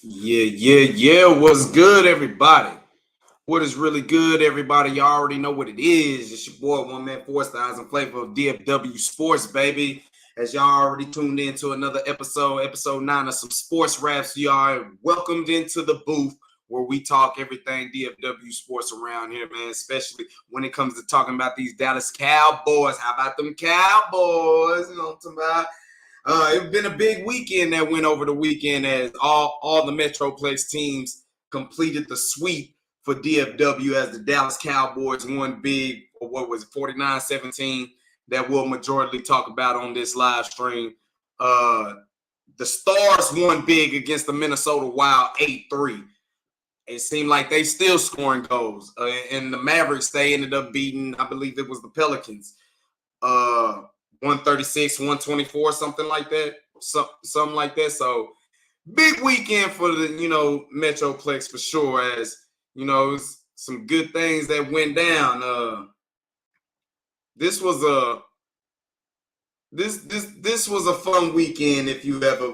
Yeah. What's good, everybody? What is really good, everybody? Y'all already know what it is. It's your boy, One Man Force, the eyes and flavor of DFW Sports, baby. As y'all already tuned in to another episode 9 of some sports raps. Y'all are welcomed into the booth where we talk everything DFW sports around here, man, especially when it comes to talking about these Dallas Cowboys. How about them Cowboys? You know what I'm talking about? It's been a big weekend that went over the weekend as all the Metroplex teams completed the sweep for DFW as the Dallas Cowboys won big, or what was it, 49-17, that we'll majority talk about on this live stream. The Stars won big against the Minnesota Wild 8-3. It seemed like they still scoring goals. And the Mavericks, they ended up beating, I believe it was the Pelicans. 136, 124, something like that. Something like that. So big weekend for the, Metroplex for sure, as some good things that went down. This was a this was a fun weekend if you ever,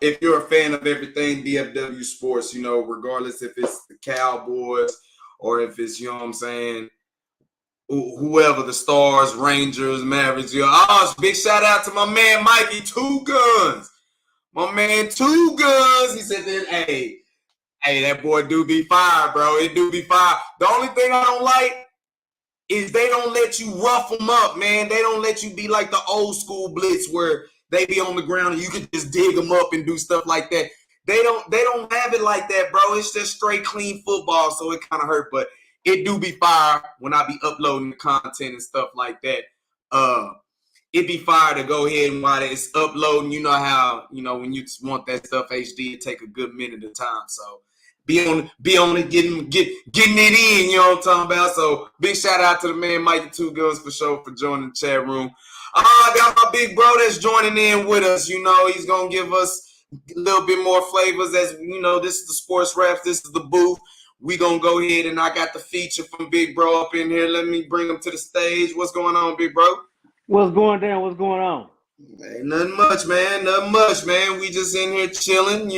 if you're a fan of everything DFW sports, regardless if it's the Cowboys or if it's, you know what I'm saying, whoever, the Stars, Rangers, Mavericks. Big shout out to my man Mikey Two Guns. My man Two Guns. He said that, hey, that boy do be fire, bro. It do be fire. The only thing I don't like is they don't let you rough them up, man. They don't let you be like the old school blitz where they be on the ground and you can just dig them up and do stuff like that. They don't have it like that, bro. It's just straight clean football, so it kind of hurt, but it do be fire when I be uploading the content and stuff like that. It be fire to go ahead and while it's uploading. You know how, when you just want that stuff HD, it take a good minute of time. So be on it, getting it in, you know what I'm talking about. So big shout out to the man Mikey Two Guns for sure for joining the chat room. I got my big bro that's joining in with us. He's gonna give us a little bit more flavors. As this is the sports raps, this is the booth. We gonna go ahead and I got the feature from Big Bro up in here. Let me bring him to the stage. What's going on, Big Bro? What's going down? What's going on? Ain't nothing much, man. Nothing much, man. We just in here chilling,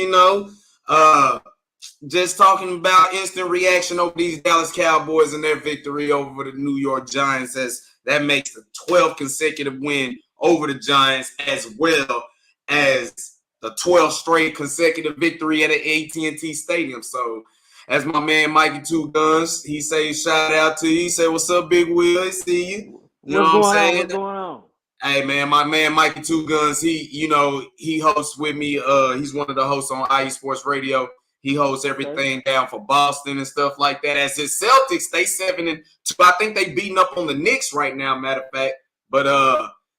just talking about instant reaction over these Dallas Cowboys and their victory over the New York Giants, as that makes the 12th consecutive win over the Giants, as well as the 12th straight consecutive victory at an AT&T Stadium. So, as my man Mikey Two Guns, he say shout out to you. He say, what's up, Big Will? I see you. You know What's what I'm going on? saying? What's going on? Hey man, my man Mikey Two Guns, he hosts with me. He's one of the hosts on IE Sports Radio. He hosts everything down for Boston and stuff like that. As his Celtics, they 7-2. I think they beating up on the Knicks right now, matter of fact. But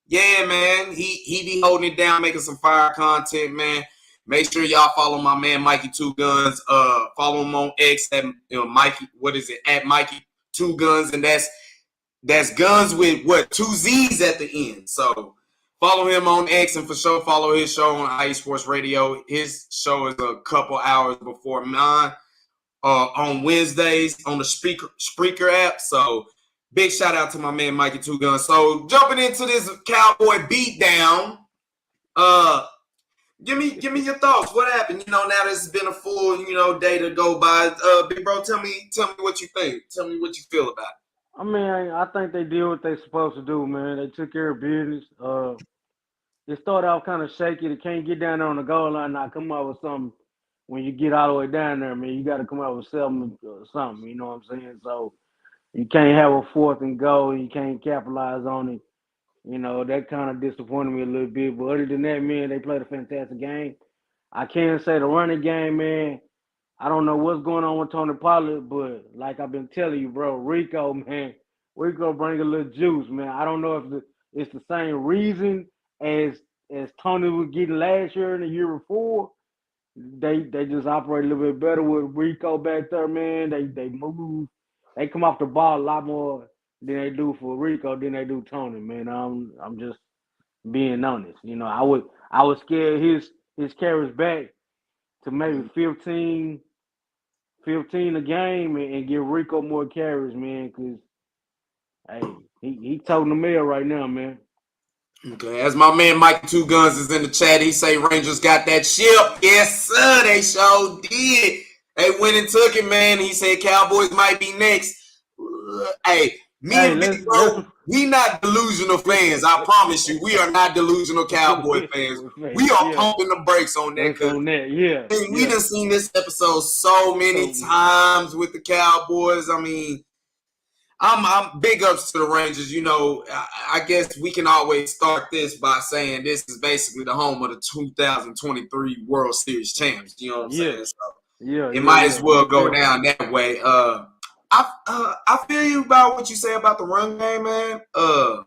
yeah, man, he be holding it down, making some fire content, man. Make sure y'all follow my man Mikey Two Guns. Follow him on X at Mikey. What is it? At Mikey Two Guns, and that's guns with what, 2 Z's at the end. So follow him on X, and for sure follow his show on IE Sports Radio. His show is a couple hours before mine on Wednesdays on the Spreaker app. So big shout out to my man Mikey Two Guns. So jumping into this Cowboy beatdown, give me your thoughts. What happened? Now this has been a full day to go by. Big bro, tell me what you think. Tell me what you feel about it. I mean, I think they did what they supposed to do, man. They took care of business. It started off kind of shaky. They can't get down there on the goal line, not come up with something. When you get all the way down there, man, you got to come up with something. You know what I'm saying? So you can't have a fourth and goal. You can't capitalize on it. That kind of disappointed me a little bit. But other than that, man, they played a fantastic game. I can't say the running game, man. I don't know what's going on with Tony Pollard, but like I've been telling you, bro, Rico, man, Rico bring a little juice, man. I don't know if it's the same reason as Tony was getting last year and the year before. They just operate a little bit better with Rico back there, man. They move, they come off the ball a lot more than they do for Rico than they do Tony, man. I'm just being honest. I would scale his carries back to maybe 15 a game and give Rico more carries, man, because, hey, he toting the mail right now, man. Okay, as my man Mike Two Guns is in the chat, he say Rangers got that ship. Yes, sir, they sure did. They went and took it, man. He said Cowboys might be next. Hey, me Hey, and Big let's Bro, we not delusional fans. I promise you, we are not delusional Cowboy fans. We are yeah. pumping the brakes on that That's because on that. Yeah. we Yeah. done seen this episode so many So times with the Cowboys. I mean, I'm big ups to the Rangers. You know, I guess we can always start this by saying this is basically the home of the 2023 World Series champs. You know what I'm yeah. saying? So Yeah. it Yeah. might as Yeah. well Most go definitely. down that way. I feel you about what you say about the run game, man. The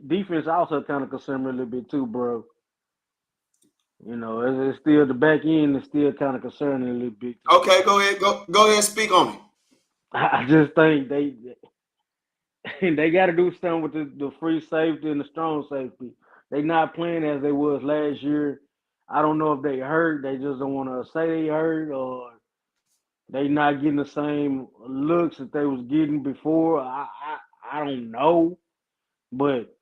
defense also kind of concerned me a little bit too, bro. You know, it's still the back end is still kind of concerning a little bit to me. Okay, go ahead, and speak on it. I just think they got to do something with the free safety and the strong safety. They not playing as they was last year. I don't know if they hurt. They just don't want to say they hurt, or they not getting the same looks that they was getting before. I don't know, but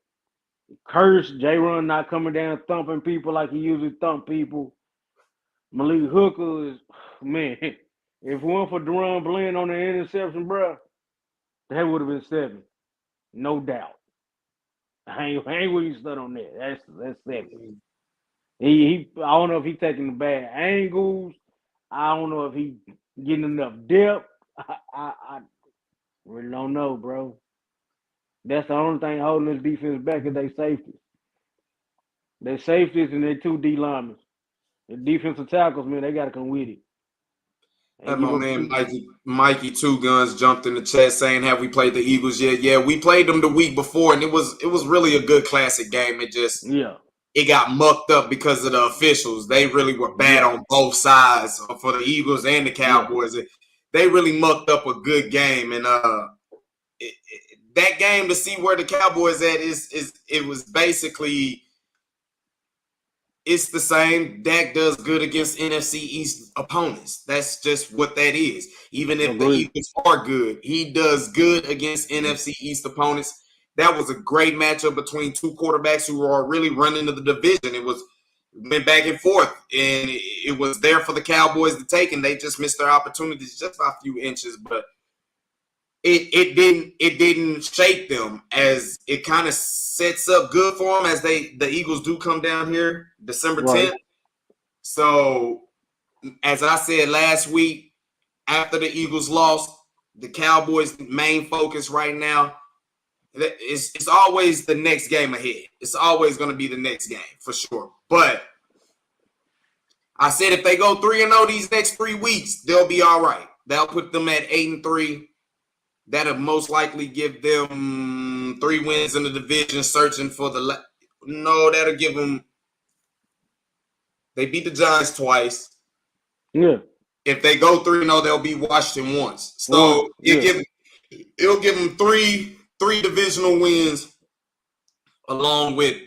Curse J Run not coming down thumping people like he usually thump people. Malik Hooker is man. If it weren't for Deron Bland on the interception, bro, that would have been 7, no doubt. I ain't with you stud on that. That's 7. I don't know if he taking the bad angles. I don't know if he getting enough depth. I really don't know, bro. That's the only thing holding this defense back is they safeties. They safeties and they 2 D linemen. The defensive tackles, man, they gotta come with it. And And give my up man two. Mikey Two Guns jumped in the chat saying, "Have we played the Eagles yet?" Yeah, we played them the week before, and it was really a good classic game. Yeah, It got mucked up because of the officials. They really were bad yeah, on both sides for the Eagles and the yeah. Cowboys. They really mucked up a good game, and that game to see where the Cowboys at is it was basically it's the same. Dak does good against NFC East opponents. That's just what that is. Even if the Agree. Eagles are good, he does good against NFC East opponents. That was a great matchup between two quarterbacks who are really running to the division. It went back and forth, and it was there for the Cowboys to take, and they just missed their opportunities just by a few inches. But it didn't shake them, as it kind of sets up good for them as the Eagles do come down here December Right. 10th. So as I said last week, after the Eagles lost, the Cowboys' main focus right now it's always the next game ahead. It's always going to be the next game for sure. But I said if they go 3-0 these next 3 weeks, they'll be all right. That'll put them at 8-3. That'll most likely give them 3 wins in the division, searching for no, that'll give them. They beat the Giants twice. Yeah. If they go 3-0, they'll be Washington once. Once. So Yeah. it'll give them three divisional wins, along with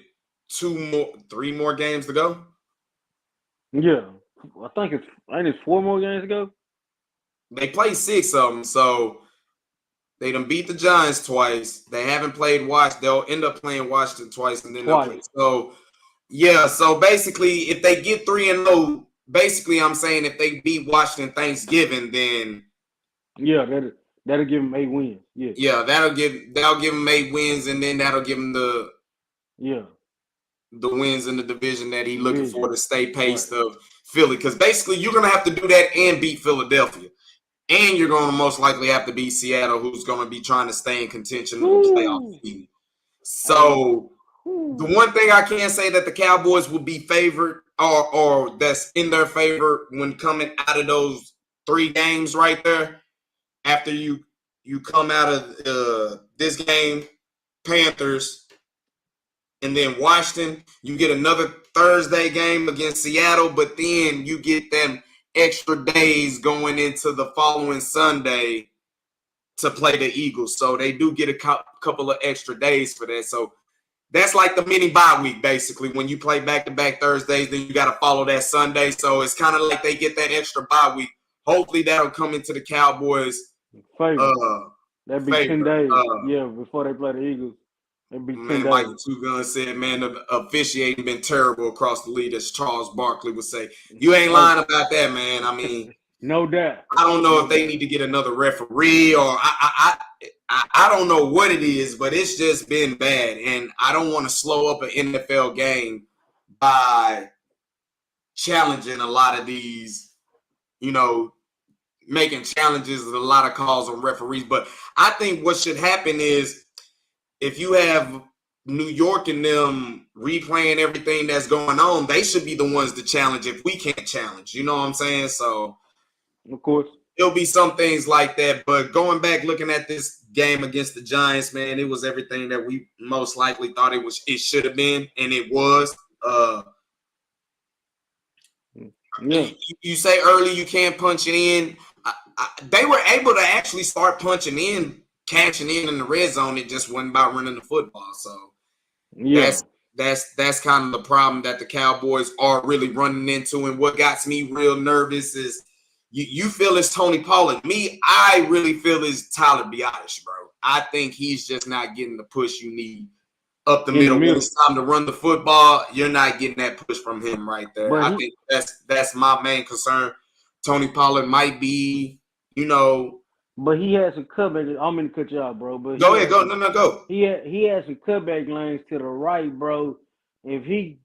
3 more games to go. Yeah. I think it's 4 more games to go. They play 6 of them, so they done beat the Giants twice. They haven't played Washington. They'll end up playing Washington twice, and then they'll play. Twice. So yeah, so basically, if they get 3-0, basically, I'm saying if they beat Washington Thanksgiving, then Yeah, that'll give them 8 wins. Yeah. yeah, that'll give them 8 wins, and then that'll give them Yeah. the wins in the division that he's looking for Division. to stay Right. paced of Philly. Because basically, you're gonna have to do that and beat Philadelphia, and you're gonna most likely have to beat Seattle, who's gonna be trying to stay in contention of the playoff Woo. team. Hey. So the Woo. one thing I can say that the Cowboys will be favored, or that's in their favor when coming out of those 3 games right there, after you come out of this game, Panthers, and then Washington, you get another Thursday game against Seattle, but then you get them extra days going into the following Sunday to play the Eagles. So they do get a couple of extra days for that. So that's like the mini bye week, basically. When you play back-to-back Thursdays, then you got to follow that Sunday. So it's kind of like they get that extra bye week. Hopefully that'll come into the Cowboys' Favor. That'd be 10 favor. days. Yeah, before they play the Eagles. It'd be 10 Man, Michael days. Two Gun said, man, the officiating been terrible across the league, as Charles Barkley would say. You ain't Oh, lying about that, man. I mean, no doubt. I don't know No if they doubt. need to get another referee or I don't know what it is, but it's just been bad. And I don't want to slow up an NFL game by challenging a lot of these, you know, making challenges and a lot of calls on referees. But I think what should happen is if you have New York and them replaying everything that's going on, they should be the ones to challenge if we can't challenge. You know what I'm saying? So Of course. it'll be some things like that. But going back, looking at this game against the Giants, man, it was everything that we most likely thought it should have been, and it was. Yeah. You say early you can't punch it in. They were able to actually start punching in, cashing in the red zone. It just wasn't about running the football. So Yeah. that's kind of the problem that the Cowboys are really running into. And what got me real nervous is you feel it's Tony Pollard. Me, I really feel it's Tyler Biadasz, bro. I think he's just not getting the push you need up the In the middle. When middle. it's time to run the football, you're not getting that push from him right there. But I think that's my main concern. Tony Pollard might be, But he had some cutback. I'm gonna cut you out, bro. But go ahead, go. No, go. He had some cutback lanes to the right, bro. If he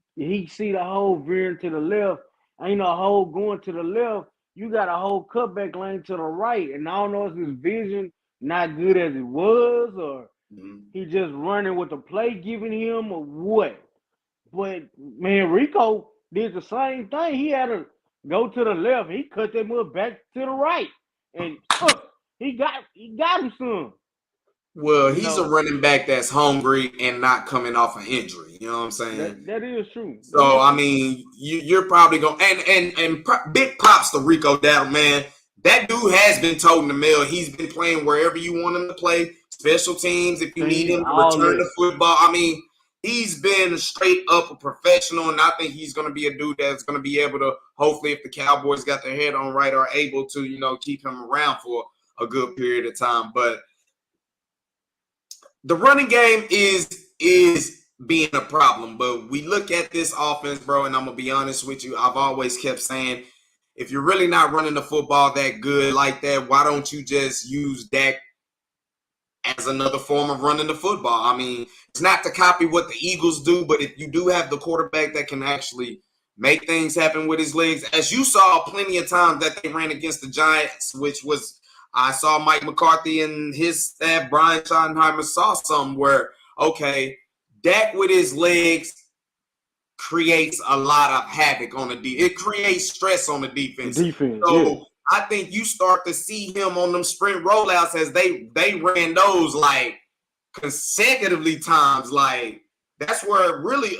see the hole veering to the left, ain't no hole going to the left. You got a whole cutback lane to the right, and I don't know if his vision not good as it was, or he just running with the play giving him, or what. But man, Rico did the same thing. He had to go to the left. He cut that move back to the right, and he got him some. Well, You he's a know running back that's hungry and not coming off an injury. You know what I'm saying? that is true. So I mean, you're probably going and big props to Rico Dowdle, man. That dude has been toting the mail. He's been playing wherever you want him to play. Special teams, if you need him to return the football. I mean, he's been straight up a professional, and I think he's going to be a dude that's going to be able to, hopefully, if the Cowboys got their head on right, are able to, keep him around for a good period of time. But the running game is being a problem. But we look at this offense, bro, and I'm going to be honest with you. I've always kept saying, if you're really not running the football that good like that, why don't you just use Dak as another form of running the football? I mean, it's not to copy what the Eagles do, but if you do have the quarterback that can actually make things happen with his legs, as you saw plenty of times that they ran against the Giants, which was, I saw Mike McCarthy and his staff, Brian Schottenheimer, saw something where, okay, Dak with his legs creates a lot of havoc on the defense. It creates stress on the defense. So I think you start to see him on them sprint rollouts as they ran those like consecutively times. Like that's where really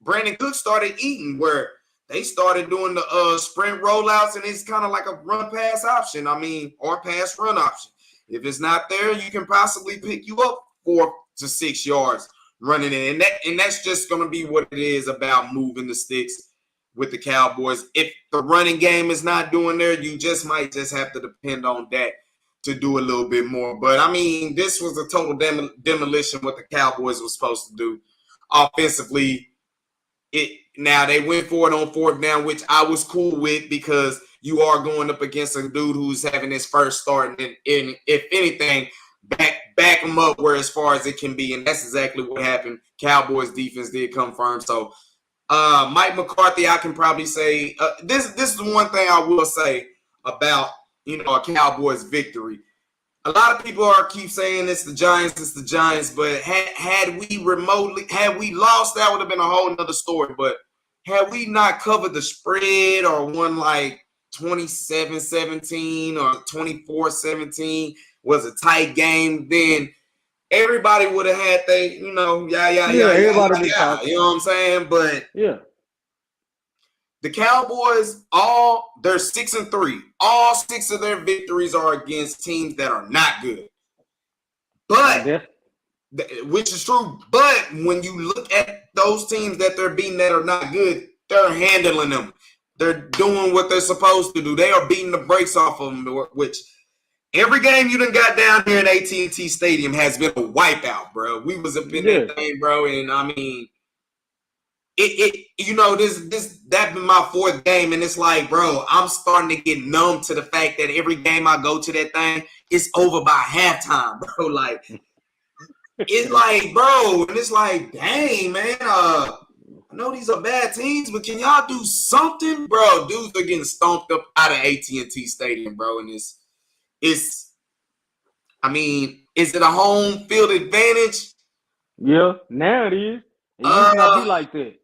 Brandon Cook started eating, where they started doing the sprint rollouts, and it's kind of like a run pass option. I mean, or pass run option. If it's not there, you can possibly pick you up 4 to 6 yards running in. And that's just going to be what it is about moving the sticks with the Cowboys. If the running game is not doing there, you just might just have to depend on that to do a little bit more. But, I mean, this was a total demolition what the Cowboys were supposed to do offensively. Now, they went for it on 4th down, which I was cool with because you are going up against a dude who's having his first start. And if anything, back them up where as far as it can be. And that's exactly what happened. Cowboys defense did confirm. So Mike McCarthy, I can probably say this is the one thing I will say about, a Cowboys victory. A lot of people keep saying it's the Giants, but had we lost, that would have been a whole nother story. But had we not covered the spread or won like 27-17 or 24-17, was a tight game, then everybody would have had everybody you know what I'm saying? But the Cowboys, they're 6-3. All 6 of their victories are against teams that are not good. But which is true. But when you look at those teams that they're beating that are not good, they're handling them. They're doing what they're supposed to do. They are beating the brakes off of them, which Every game you done got down here in AT&T Stadium has been a wipeout, bro. We was up in Yeah. that thing, bro, and I mean, that been my fourth game, and it's like, bro, I'm starting to get numb to the fact that every game I go to that thing, it's over by halftime, bro. Like, it's like, bro, and it's like, dang, man, I know these are bad teams, but can y'all do something, bro? Dudes are getting stomped up out of AT&T Stadium, bro, and it's. I mean, is it a home field advantage? Yeah, now it is. It used to not be Uh, like that.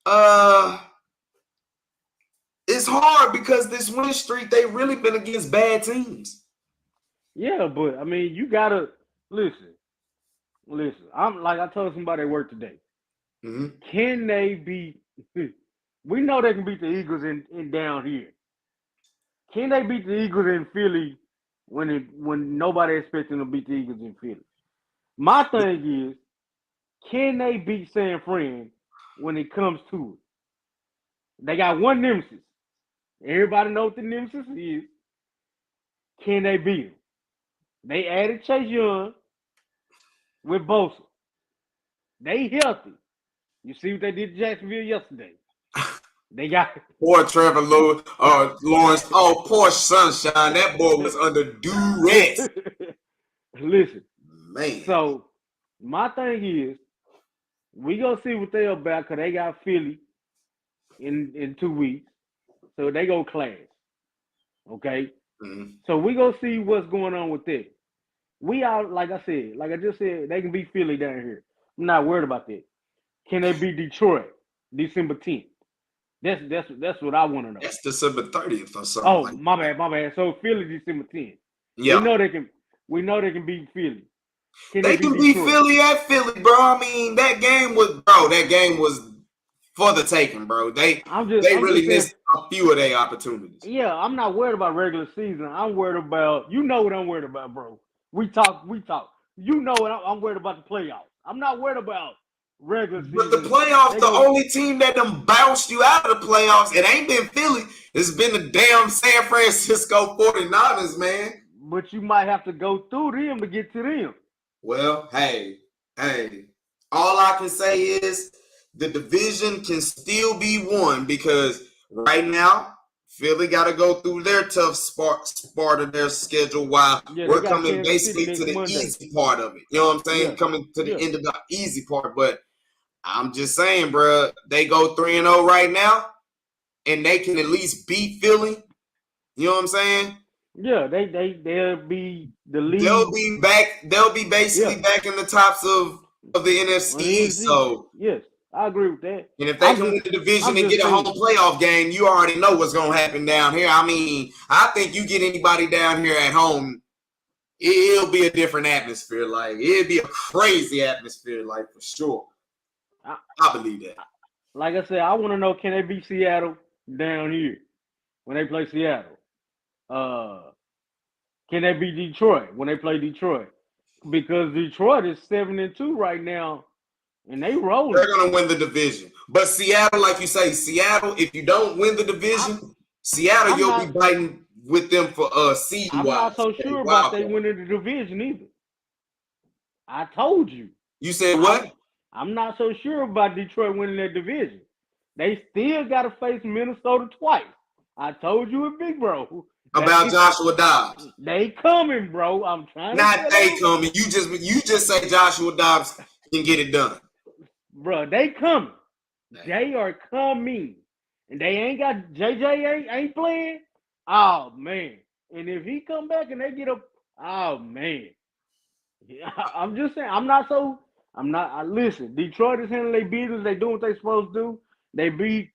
uh, it's hard because this win streak, they really been against bad teams. Yeah, but I mean, you gotta listen. Listen, I'm like I told somebody at work today. Mm-hmm. Can they beat? We know they can beat the Eagles in down here. Can they beat the Eagles in Philly when nobody expects them to beat the Eagles in Philly? My thing is, can they beat San Fran when it comes to it? They got one nemesis. Everybody knows what the nemesis is. Can they beat him? They added Chase Young with Bosa. They healthy. You see what they did to Jacksonville yesterday. They got Poor Trevor Lawrence. Oh, poor Sunshine. That boy was under duress. Listen. Man. So my thing is, we gonna see what they about because they got Philly in 2 weeks, so they go clash. Okay, so we gonna see what's going on with that. We out, like I said, like I just said, they can beat Philly down here. I'm not worried about that. Can they beat Detroit December 10th? That's what I want to know. That's December 30th or something. Oh, my bad. So Philly December 10th. Yeah. We know they can beat Philly. They can beat Philly at Philly, bro. I mean, that game was for the taking, bro. They really missed a few of their opportunities. Yeah, I'm not worried about regular season. I'm worried about, you know what I'm worried about, bro. We talk. You know what I'm worried about the playoffs. I'm not worried about regular season. But the playoffs, the only team that done bounced you out of the playoffs, it ain't been Philly. It's been the damn San Francisco 49ers, man. But you might have to go through them to get to them. Well, hey. All I can say is the division can still be won because right now, Philly got to go through their tough part of their schedule while we're coming basically to the easy part of it. You know what I'm saying? Coming to the end of the easy part. But I'm just saying, bro, they go 3-0 right now, and they can at least beat Philly. You know what I'm saying? Yeah, they'll be the lead. They'll be basically back in the tops of the NFC East. So yes, I agree with that. And if they can win the division and get a home playoff game, you already know what's gonna happen down here. I mean, I think you get anybody down here at home, it'll be a different atmosphere. Like it'll be a crazy atmosphere, like for sure. I believe that. Like I said, I want to know, can they beat Seattle down here when they play Seattle? Can they beat Detroit when they play Detroit? Because Detroit is 7-2 right now, and they rolling. They're gonna win the division. But Seattle, like you say, if you don't win the division, you'll be fighting with them for seed. I'm not so sure about they winning the division either. I told you. You said what? I'm not so sure about Detroit winning that division. They still got to face Minnesota twice. I told you it, big bro. About Joshua Dobbs. They coming, bro. I'm trying to. Not they coming. You just say Joshua Dobbs can get it done. Bro, they coming. They are coming. And they ain't got JJ ain't playing. Oh man. And if he come back and they get up, oh man. Yeah, I'm just saying, listen, Detroit is handling their business. They doing what they supposed to do. They beat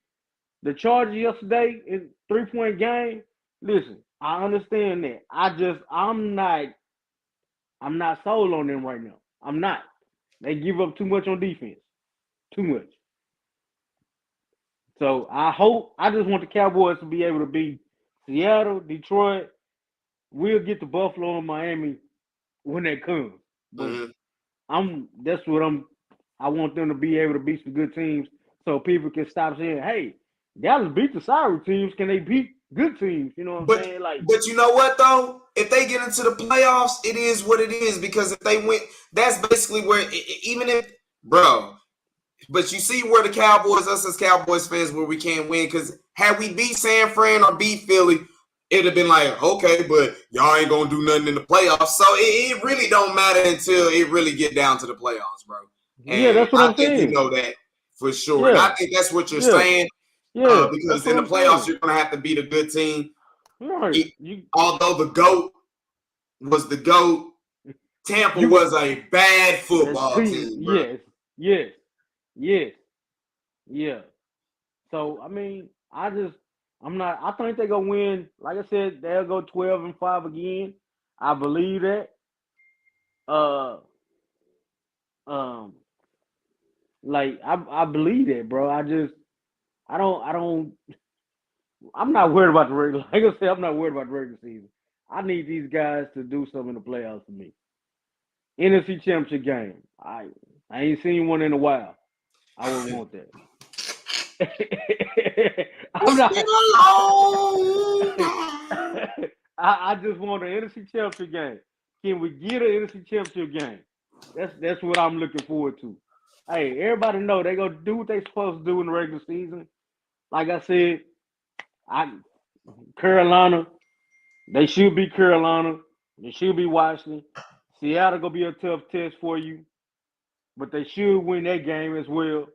the Chargers yesterday in 3-point game. Listen, I understand that. I'm not sold on them right now. I'm not. They give up too much on defense. Too much. So I just want the Cowboys to be able to beat Seattle, Detroit. We'll get to Buffalo and Miami when that comes. But I want them to be able to beat some good teams so people can stop saying, hey, Dallas beat the sorry teams. Can they beat good teams. You know what I'm But saying? Like, but you know what though? If they get into the playoffs, it is what it is. Because if they win, that's basically where even if, bro. But you see where the Cowboys, us as Cowboys fans, where we can't win. Because had we beat San Fran or beat Philly, it'd have been like, okay, but y'all ain't gonna do nothing in the playoffs. So it really don't matter until it really get down to the playoffs, bro. yeah, And that's what I I'm think you saying. know that for sure. And I Yeah, think that's what you're yeah, saying. yeah. That's Because what in the I'm playoffs, saying. you're gonna have to beat a good team. Right. You Although the GOAT was the GOAT, Tampa you was a bad that football team. team, bro. Yes, yes, yes, yeah. So I mean, I'm not. I think they gonna win. Like I said, they'll go 12-5 again. I believe that. Uh, um, like I believe that, bro. I don't. I'm not worried about the regular. Like I said, I'm not worried about the regular season. I need these guys to do something in the playoffs for me. NFC Championship game. I ain't seen one in a while. I would want that. I'm It's not. been a long time. I just want an NFC Championship game. Can we get an NFC Championship game? That's what I'm looking forward to. Hey, everybody know they gonna do what they supposed to do in the regular season. Like I said, I Carolina, they should be Carolina. They should be Washington. Seattle gonna be a tough test for you, but they should win that game as well.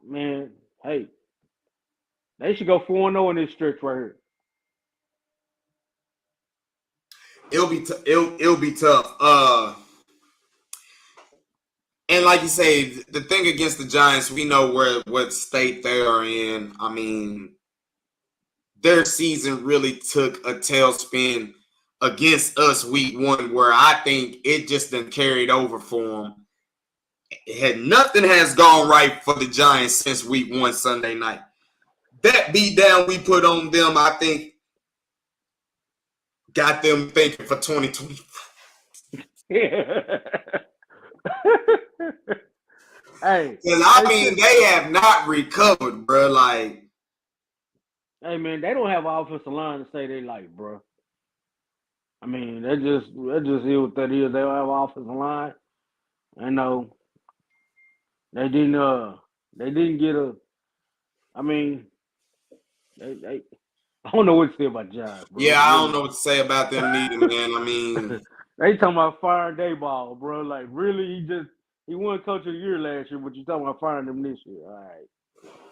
Man, hey, they should go 4-0 in this stretch right here. It'll be tough. And like you say, the thing against the Giants, we know what state they are in. I mean, their season really took a tailspin against us week one, where I think it just done carried over for them. Nothing has gone right for the Giants since week one Sunday night. That beat down we put on them, I think, got them thinking for 2020. Hey, Because I they mean, should. they have not recovered, bro. Like, Hey, man, they don't have an offensive line to say they like, bro. I mean, that just is what that is. They don't have an offensive line. I know they didn't. They didn't get a. I mean, they I don't know what to say about Giants, bro. yeah, I don't Really, know what to say about them neither, man. I mean, they talking about firing Dayball, bro. Like, really, he won Coach of the Year last year, but you talking about firing him this year? All right,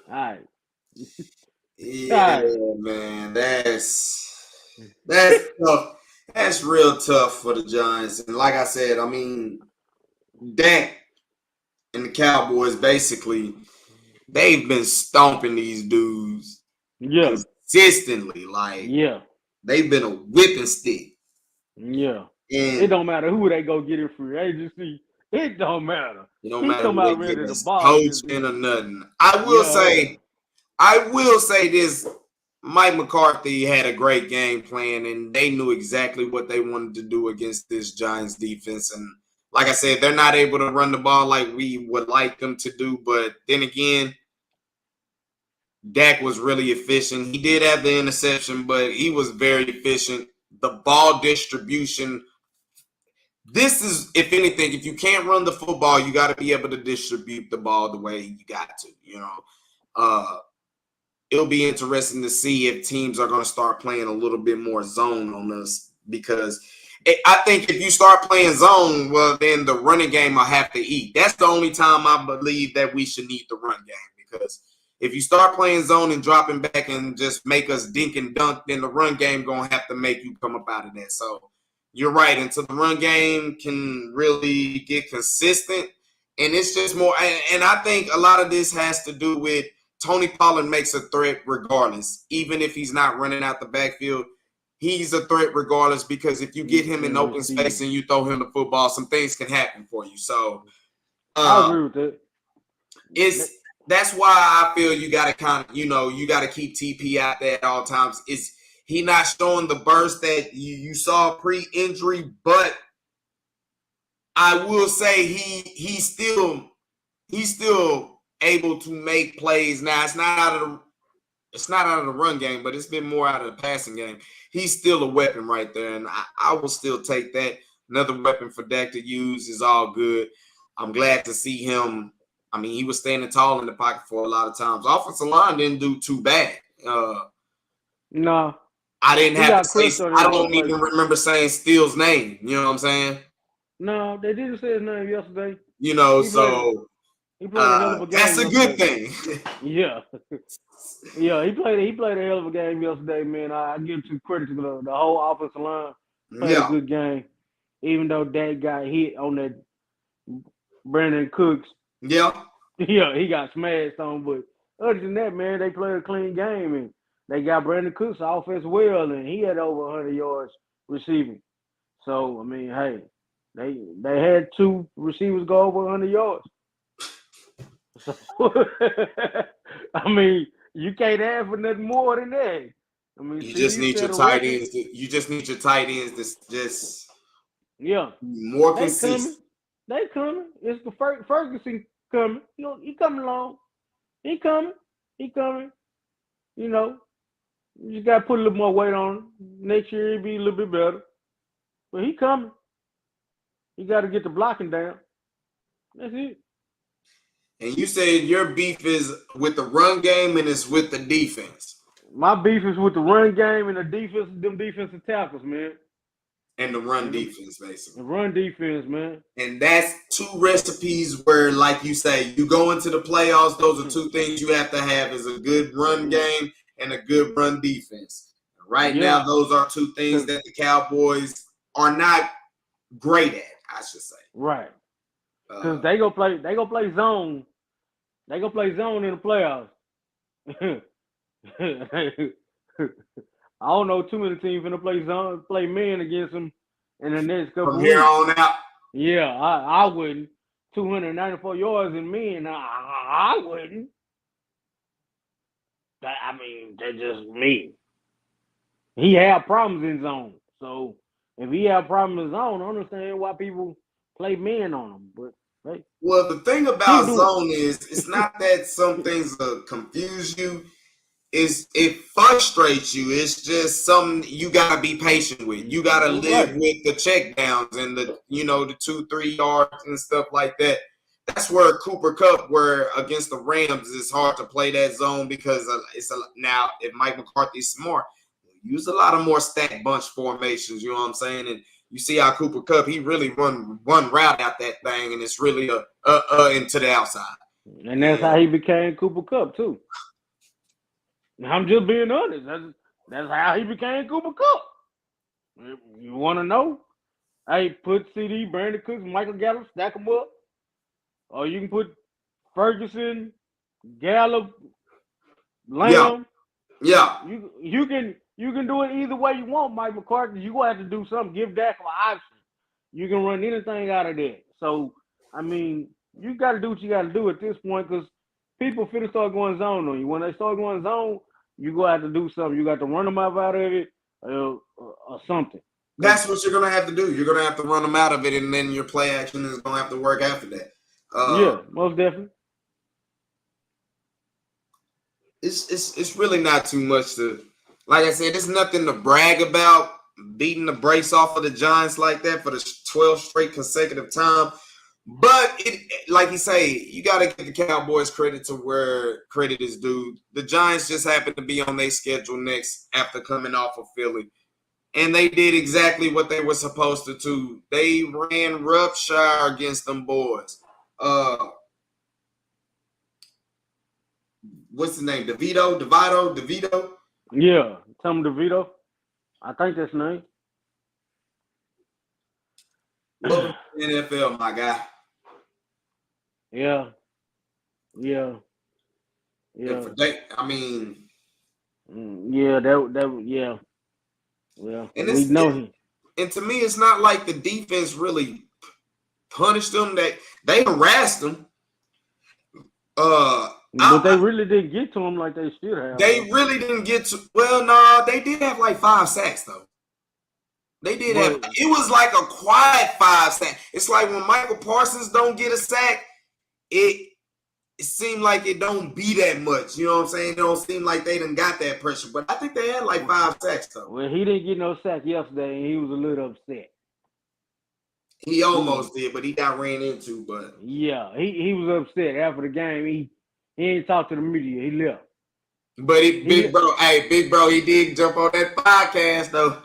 all yeah, right. man, that's tough. That's real tough for the Giants. And like I said, I mean, Dak and the Cowboys basically they've been stomping these dudes Yeah, consistently. Like yeah, they've been a whipping stick. yeah. It And don't matter who they go get in free agency. It don't matter. it don't He matter come who they out get ready to as ball against coaching these. or nothing. Yeah, I will say this. Mike McCarthy had a great game plan, and they knew exactly what they wanted to do against this Giants defense. And like I said, they're not able to run the ball like we would like them to do. But then again, Dak was really efficient. He did have the interception, but he was very efficient. The ball distribution. This is, if anything, if you can't run the football, you got to be able to distribute the ball the way you got to. It'll be interesting to see if teams are going to start playing a little bit more zone on us because I think if you start playing zone, well, then the running game will have to eat. That's the only time I believe that we should need the run game because if you start playing zone and dropping back and just make us dink and dunk, then the run game going to have to make you come up out of that. So you're right. Until the run game can really get consistent, and it's just more. And I think a lot of this has to do with Tony Pollard makes a threat regardless, even if he's not running out the backfield. He's a threat regardless because if you get him in open space and you throw him the football, some things can happen for you. So I agree with that. that's why I feel you got to kind of you got to keep TP out there at all times. Is he not showing the burst that you saw pre-injury? But I will say he's still able to make plays. Now it's not out of the It's not out of the run game, but it's been more out of the passing game. He's still a weapon right there, and I will still take that. Another weapon for Dak to use is all good. I'm glad to see him. I mean, he was standing tall in the pocket for a lot of times. Offensive line didn't do too bad. No, I didn't he have to got say. crushed on I in one don't place. even remember saying Steele's name. You know what I'm saying? No, they didn't say his name yesterday. You know, He played a hell of a game. that's a yesterday. good thing. Yeah. Yeah, he played a hell of a game yesterday, man. I give some credit to the whole offensive line. Played a good game. Even though Dak got hit on that Brandon Cooks. Yeah. Yeah, he got smashed on, but other than that, man, they played a clean game and they got Brandon Cooks offense well, and he had over 100 yards receiving. So I mean, hey, they had two receivers go over 100 yards. So I mean, you can't ask for nothing more than that. I mean, you just need your tight ends. You just need your tight ends to just more consistent. They coming. It's the Ferguson coming. You know, he coming along. He coming. You know, you just gotta put a little more weight on him. Next year he'll be a little bit better. But he coming. You got to get the blocking down. That's it. And you said your beef is with the run game and it's with the defense. My beef is with the run game and the defense, them defensive tackles, man. And the run defense, basically. The run defense, man. And that's two recipes where, like you say, you go into the playoffs. Those are two things you have to have: is a good run game and a good run defense. Right now, those are two things that the Cowboys are not great at, I should say. Right. Because they go play zone. They go play zone in the playoffs. I don't know too many teams gonna play men against them in the next couple from here on out. Yeah, I wouldn't. 294 yards in men, I wouldn't. I mean, that's just me. He had problems in zone, so if he had problems in zone, I understand why people play men on him. But well, the thing about zone is, it's not that some things confuse you. It frustrates you. It's just something you gotta be patient with. You gotta live with the check downs and the 2-3 yards and stuff like that. That's where Cooper Kupp, where against the Rams, it's hard to play that zone because now if Mike McCarthy's smart, he'll use a lot of more stack bunch formations. You know what I'm saying? And you see how Cooper Kupp, he really run one route out that thing, and it's really into the outside. And that's how he became Cooper Kupp too. I'm just being honest. That's how he became Cooper Kupp. You want to know? Hey, put CD, Brandon Cooks, Michael Gallup, stack them up. Or you can put Ferguson, Gallup, Lamb. Yeah. You can do it either way you want, Mike McCarthy. You gonna have to do something. Give Dak an option. You can run anything out of that. So I mean, you got to do what you got to do at this point because people finna start going zone on you. When they start going zone, you gonna have to do something. You got to run them out of it or something. That's what you're gonna have to do. You're gonna have to run them out of it, and then your play action is gonna have to work after that. Yeah, most definitely. It's really not too much to, like I said, there's nothing to brag about. Beating the brace off of the Giants like that for the 12th straight consecutive time. But like you say, you got to give the Cowboys credit to where credit is due. The Giants just happen to be on their schedule next after coming off of Philly. And they did exactly what they were supposed to do. They ran roughshire against them boys. What's his name? DeVito? Yeah, Tom DeVito. I think that's his name. Welcome to the NFL, my guy. Yeah. Yeah. Yeah, and we know him. And to me, it's not like the defense really punished them. They harassed them. But they really didn't get to him like they should have. They really didn't get to. Well, no, they did have like 5 sacks though. They did have. It was like a quiet 5 sacks. It's like when Michael Parsons don't get a sack, it seemed like it don't be that much. You know what I'm saying? It don't seem like they done got that pressure. But I think they had like 5 sacks though. Well, he didn't get no sack yesterday, and he was a little upset. He almost did, but he got ran into. But yeah, he was upset after the game. He ain't talked to the media. He left. But big bro, he did jump on that podcast though.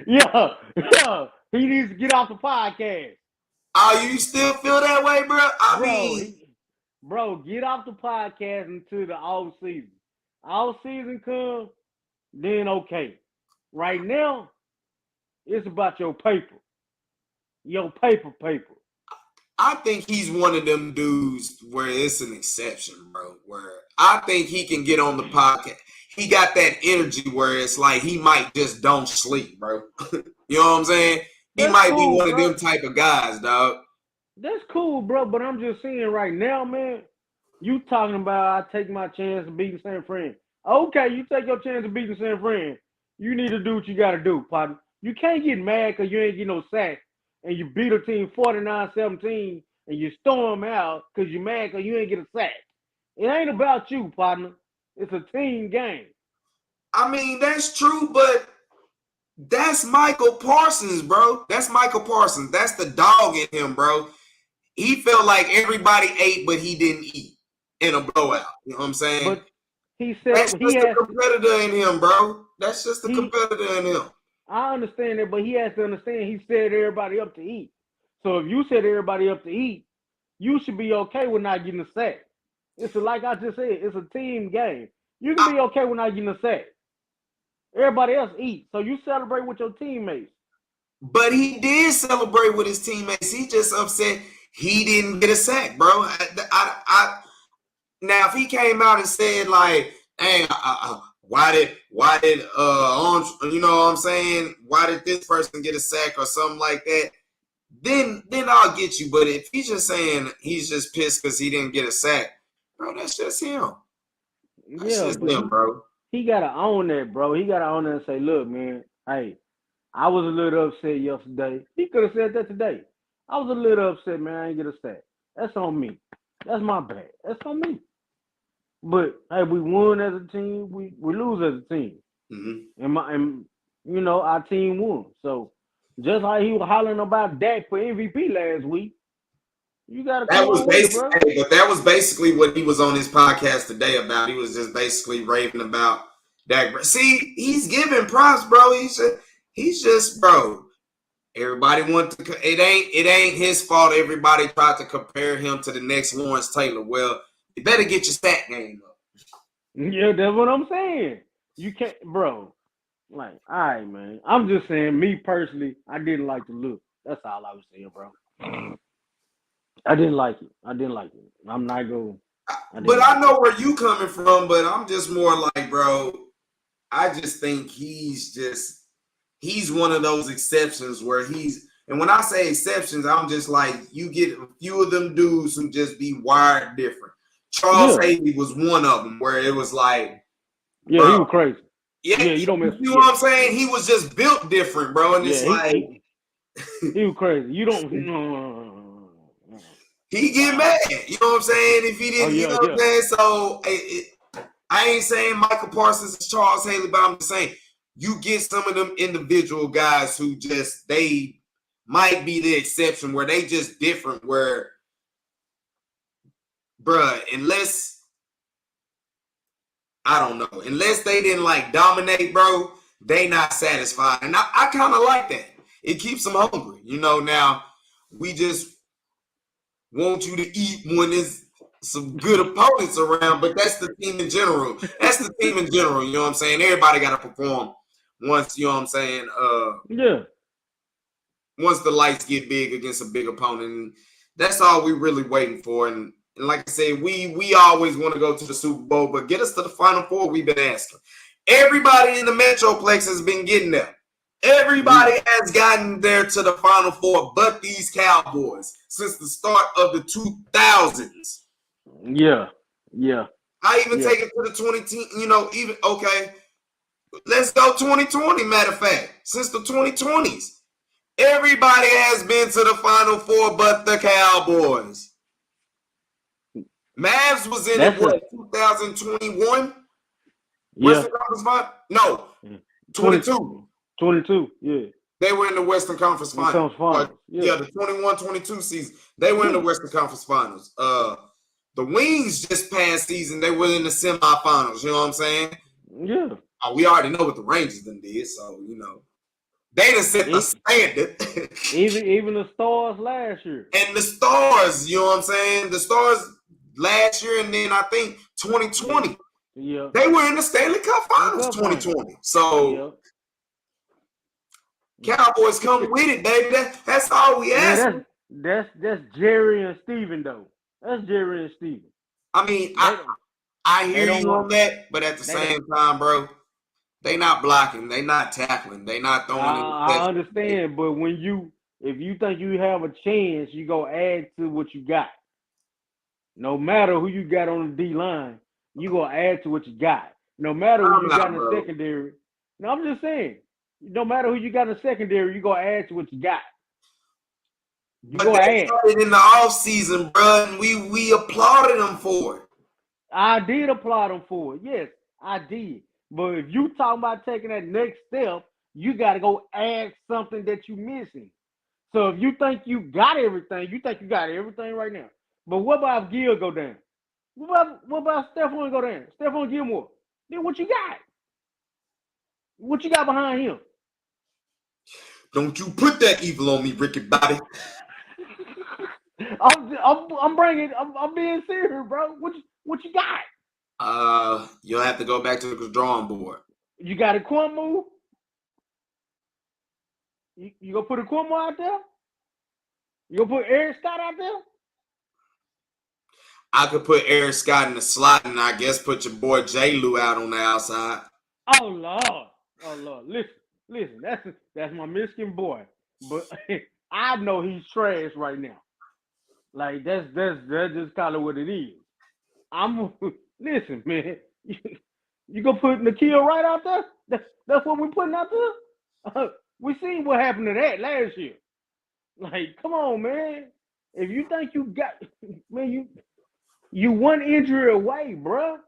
yeah, he needs to get off the podcast. Oh, you still feel that way, bro? I mean, bro, get off the podcast until the off season. Off season comes, then okay. Right now, it's about your paper. Your paper. I think he's one of them dudes where it's an exception, bro. Where I think he can get on the podcast. He got that energy where it's like he might just don't sleep, bro. You know what I'm saying? He might be one of them type of guys, dog. That's cool, bro. But I'm just saying right now, man, you talking about I take my chance of beating San Fran. Okay, you take your chance of beating San Fran. You need to do what you got to do, partner. You can't get mad because you ain't get no sack and you beat a team 49-17 and you storm out because you're mad because you ain't get a sack. It ain't about you, partner. It's a team game. I mean, that's true, but that's Michael Parsons, bro. That's Michael Parsons. That's the dog in him, bro. He felt like everybody ate, but he didn't eat in a blowout. You know what I'm saying? But he said that's just the competitor in him, bro. That's just the competitor in him. I understand that, but he has to understand he set everybody up to eat. So if you set everybody up to eat, you should be okay with not getting a sack. It's like I just said, it's a team game. You can be okay with not getting a sack. Everybody else eat, so you celebrate with your teammates. But he did celebrate with his teammates. He just upset he didn't get a sack, bro. Now if he came out and said like, "Hey, why did you know what I'm saying? Why did this person get a sack or something like that?" Then I'll get you. But if he's just saying he's just pissed because he didn't get a sack, bro, that's just him. That's just him, bro. He gotta own that, bro. He gotta own that and say, "Look, man, hey, I was a little upset yesterday." He could have said that today. I was a little upset, man. I ain't get a sack. That's on me. That's my bad. That's on me. But hey, we won as a team. We lose as a team. Mm-hmm. And you know our team won. So just like he was hollering about Dak for MVP last week, you gotta come on with it, bro. But that was basically what he was on his podcast today about. He was just basically raving about Dak. See, he's giving props, bro. He's just bro. Everybody it ain't his fault. Everybody tried to compare him to the next Lawrence Taylor. Well, you better get your stat game up. Yeah, that's what I'm saying. You can't, bro. Like, all right, man. I'm just saying, me personally, I didn't like the look. That's all I was saying, bro. I didn't like it. I'm not going. But I know where you coming from. But I'm just more like, bro. I just think he's one of those exceptions where and when I say exceptions, I'm just like, you get a few of them dudes who just be wired different. Charles Haley was one of them where it was like, yeah, bro, he was crazy. Yeah, you don't miss. You know what I'm saying? He was just built different, bro. And it's like he was crazy. You don't. He get mad. You know what I'm saying? If he didn't, you know what I'm saying? So I ain't saying Michael Parsons is Charles Haley, but I'm just saying you get some of them individual guys who just they might be the exception where they just different. Where, bruh, unless they didn't like dominate, bro, they not satisfied. And I kind of like that. It keeps them hungry. You know, now we just want you to eat when there's some good opponents around, but that's the team in general. You know what I'm saying? Everybody got to perform once, you know what I'm saying? Once the lights get big against a big opponent. And that's all we really waiting for. And like I said, we always want to go to the Super Bowl, but get us to the Final Four, we've been asking. Everybody in the Metroplex has been getting there. Everybody has gotten there to the Final Four, but these Cowboys since the start of the 2000s. Yeah. I even take it to the 2010. You know, even let's go 2020. Matter of fact, since the 2020s, everybody has been to the Final Four, but the Cowboys. Mavs was in That's it, what, 2021? yeah. Western Conference Final? No, 22. 22, yeah. They were in the Western Conference When it Finals. comes finals, Yeah, the 21-22 season. They were in the Western Conference Finals. The Wings just past season, they were in the semifinals. You know what I'm saying? Yeah. We already know what the Rangers done did, so they done set the standard. even the Stars last year. And the Stars, you know what I'm saying? The Stars last year, and then I think 2020. Yeah. They were in the Stanley Cup Finals 2020. So Cowboys come with it, baby. That's all we ask. That's Jerry and Steven, though. That's Jerry and Steven. I mean, I hear you on that, but at the same time, bro, they not blocking, they not tackling, they not throwing. I understand, but if you think you have a chance, you go add to what you got. No matter who you got on the D line, you gonna add to what you got. No matter who you got in the secondary. No, I'm just saying. No matter who you got in the secondary, you gonna add to what you got. But they started in the offseason, bro, and we applauded them for it. I did applaud them for it. Yes, I did. But if you talking about taking that next step, you got to go add something that you're missing. So if you think you got everything, you think you got everything right now. But what about if Gill go down? What about Stephon go down? Stephon Gilmore. Then what you got? What you got behind him? Don't you put that evil on me, Ricky Bobby. I'm being serious, bro. What you got? You'll have to go back to the drawing board. You got a Cuomo? You gonna put a Cuomo out there? You gonna put Eric Scott out there? I could put Eric Scott in the slot, and I guess put your boy J. Lou out on the outside. Oh Lord! Listen. That's my Michigan boy, but I know he's trash right now. Like that's just kind of what it is. Listen, man. You gonna put N'Keal Wright out there? That's what we're putting out there. We seen what happened to that last year. Like, come on, man. If you think you got, man, you one injury away, bro.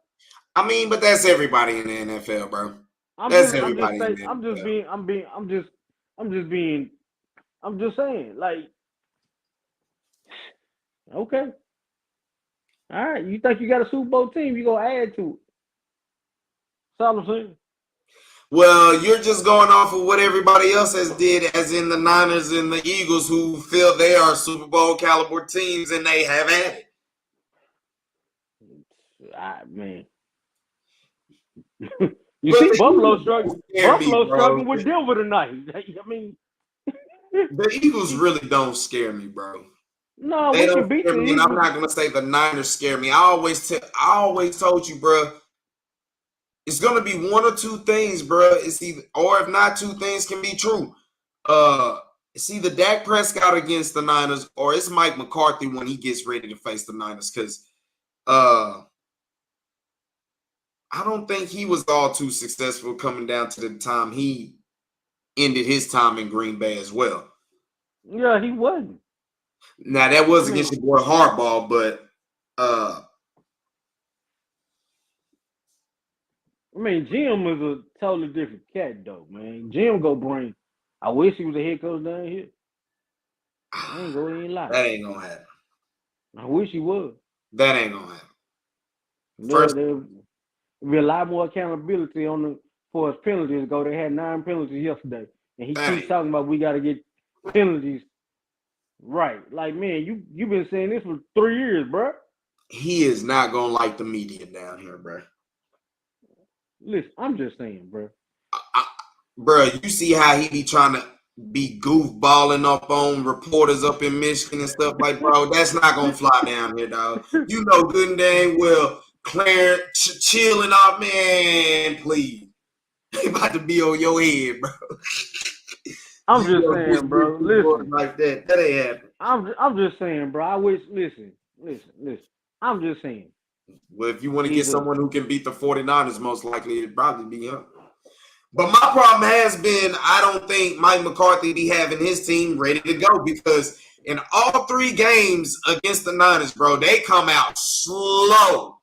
I mean, but that's everybody in the NFL, bro. I'm just saying, like, okay. All right, you think you got a Super Bowl team, you gonna add to it. That's all I'm saying. Well, you're just going off of what everybody else has did, as in the Niners and the Eagles, who feel they are Super Bowl caliber teams, and they have added. Man. You see Buffalo struggling with Denver tonight. I mean, the Eagles really don't scare me, bro. No, they don't scare me, and I'm not gonna say the Niners scare me. I always told you, bro. It's gonna be one or two things, bro. It's either, or if not, two things can be true. It's either Dak Prescott against the Niners, or it's Mike McCarthy when he gets ready to face the Niners. Because I don't think he was all too successful coming down to the time he ended his time in Green Bay as well. Yeah, he wasn't. Now that was against your boy Harbaugh, but I mean, Jim is a totally different cat, though, man. Jim go bring. I wish he was a head coach down here. I ain't gonna lie. That ain't gonna happen. I wish he was. That ain't gonna happen. There'll be a lot more accountability for his penalties. They had 9 penalties yesterday, and he keeps talking about we got to get penalties right. Like, man, you've been saying this for 3 years, bro. He is not gonna like the media down here, bro. Listen, I'm just saying, bro. Bro, you see how he be trying to be goofballing up on reporters up in Michigan and stuff, like, bro, that's not gonna fly down here, dog. You know good and dang well, Clarence chilling out, man. Please, they about to be on your head, bro. I'm just saying, bro. Listen, like that ain't happening. I'm just saying, bro. I wish. Listen. I'm just saying. Well, if you want to get someone who can beat the 49ers, most likely it'd probably be him. But my problem has been, I don't think Mike McCarthy be having his team ready to go, because In all 3 games against the Niners, bro, they come out slow,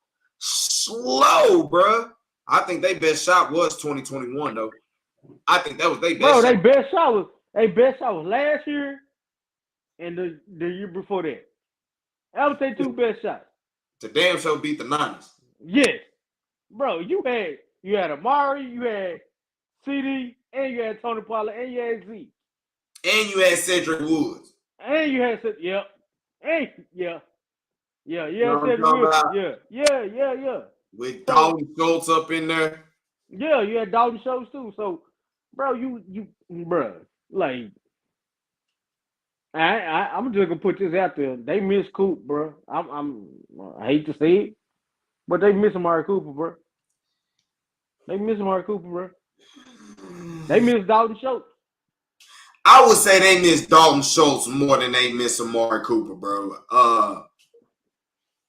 bro. I think their best shot was 2021, though. I think that was their best shot. Bro, their best shot was last year and the year before that. I would say 2 best shots. To damn sure beat the Niners. Yes. Bro, you had Amari, you had CD, and you had Tony Pollard, and you had Z. And you had Cedric Woods. And you had Cedric Woods. Yeah. With Dalton Schultz up in there. Yeah, you had Dalton Schultz too. So, bro, bro, like, I'm just gonna put this out there. They miss Coop, bro. I hate to say it, but they miss Amari Cooper, bro. They miss Dalton Schultz. I would say they miss Dalton Schultz more than they miss Amari Cooper, bro.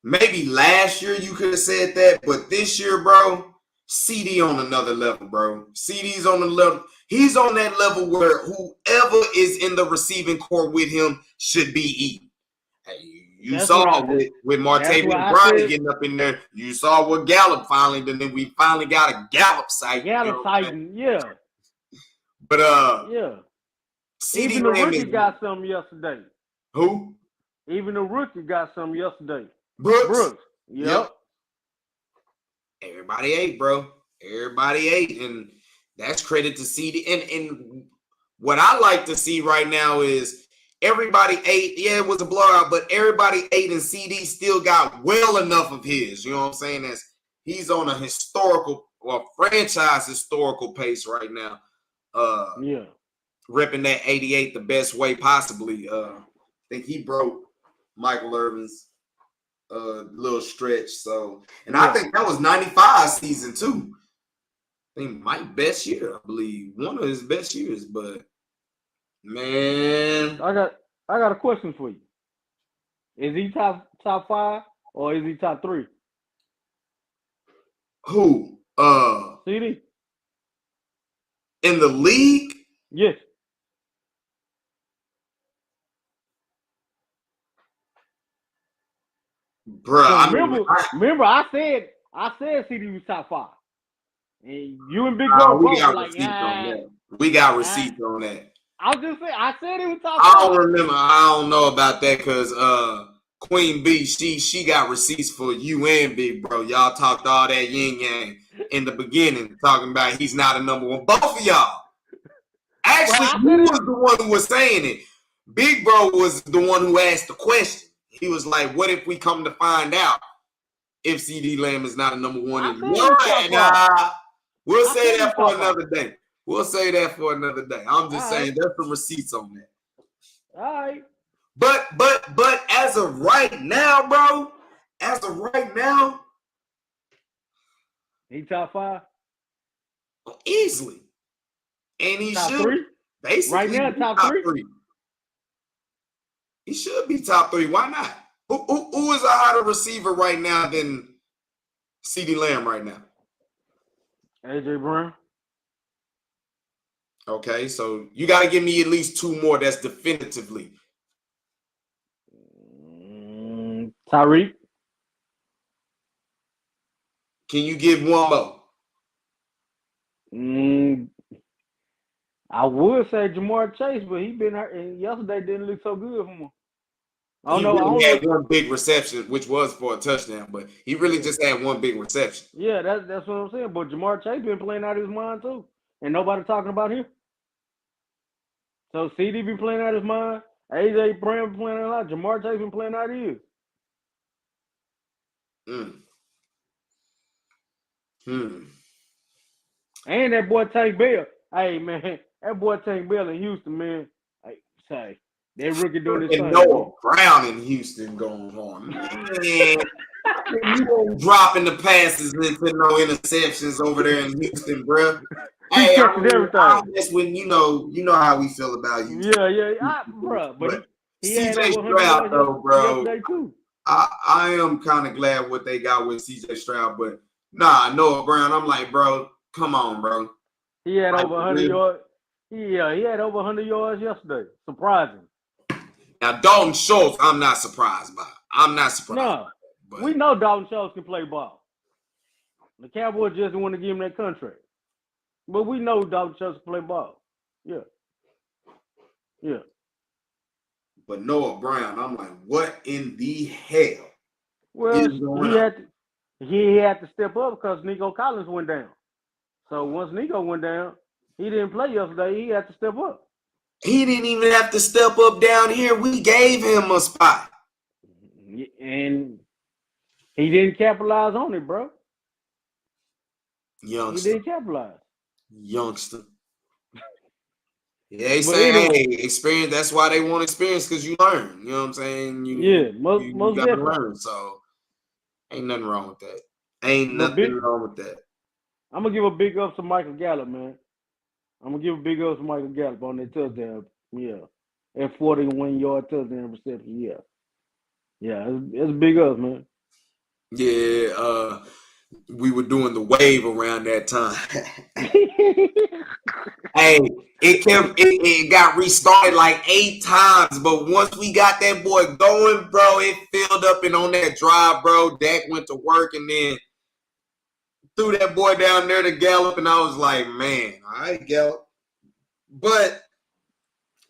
Maybe last year you could have said that, but this year, bro, CD on another level, bro. CD's on the level. He's on that level where whoever is in the receiving core with him should be eating. You saw with Martavius Bryant getting up in there. You saw what Gallup finally did. Then we finally got a Gallup sight. Yeah. But yeah. CD Even the rookie got some yesterday. Who? Even the rookie got some yesterday. Brooks. Yep. Everybody ate, bro. Everybody ate, and that's credit to CD. And what I like to see right now is everybody ate. Yeah, it was a blowout, but everybody ate, and CD still got well enough of his. You know what I'm saying? As he's on a historical or franchise historical pace right now. Ripping that 88 the best way possibly. I think he broke Michael Irvin's little stretch. So, and I think that was 95 season too. I think Mike's best year, I believe. One of his best years, but man. I got a question for you. Is he top 5 or is he top 3? Who? CD. In the league? Yes. Bro, so remember, I said CD was top 5, and you and Big Bro we got like, receipts on that. We got receipts on that. I was just saying, I said it was top 5. I don't remember. I don't know about that because Queen B, she got receipts for you and Big Bro. Y'all talked all that yin yang in the beginning, talking about he's not a number 1. Both of y'all. Actually, who was the one who was saying it? Big Bro was the one who asked the question. He was like, what if we come to find out if CD Lamb is not a number 1 anymore? We'll say that for another day. We'll say that for another day. I'm just saying there's some receipts on that. All right. But as of right now, bro, he top 5? Easily. And he top should 3? Basically right now, top 3. He should be top 3. Why not? Who is a hotter receiver right now than CeeDee Lamb right now? AJ Brown. Okay, so you got to give me at least 2 more that's definitively. Tyreek. Can you give 1 more? I would say Jamar Chase, but he been hurt, and yesterday didn't look so good for him. He really had 1 big reception, which was for a touchdown, but he really just had 1 big reception. Yeah, that's what I'm saying. But Jamar Chase been playing out of his mind too, and nobody talking about him. So CD been playing out of his mind. AJ Brown been playing out a lot. Jamar Chase been playing out of his. And that boy Tank Bell. Hey man, that boy Tank Bell in Houston, man. Hey, say that rookie doing his thing. Noah Brown in Houston going on. Man, you won't dropping the passes into no interceptions over there in Houston, bro. Hey, that's when you know how we feel about you. Bro. But CJ Stroud, though, bro. I am kind of glad what they got with CJ Stroud, but Noah Brown. I'm like, bro, come on, bro. He had over 100 yards. He had over 100 yards yesterday. Surprising. Now, Dalton Schultz, I'm not surprised by. I'm not surprised. No, but we know Dalton Schultz can play ball. The Cowboys just want to give him that contract. But we know Dalton Schultz can play ball. Yeah. Yeah. But Noah Brown, I'm like, what in the hell? Well, he had to step up because Nico Collins went down. So once Nico went down, he didn't play yesterday. He had to step up. He didn't even have to step up down here. We gave him a spot. And he didn't capitalize on it, bro. Youngster. He didn't capitalize. Youngster. Yeah, they say, hey, experience. That's why they want experience, because you learn. You know what I'm saying? You got to learn. So ain't nothing wrong with that. Ain't nothing wrong with that. I'm going to give a big up to Michael Gallup, man. I'm going to give a big up to Michael Gallup on that touchdown. Yeah. At 41-yard touchdown reception. Yeah. Yeah, it's big up, man. Yeah, we were doing the wave around that time. Hey, it got restarted like 8 times, but once we got that boy going, bro, it filled up, and on that drive, bro, Dak went to work and then threw that boy down there to Gallup, and I was like, man, all right, Gallup. But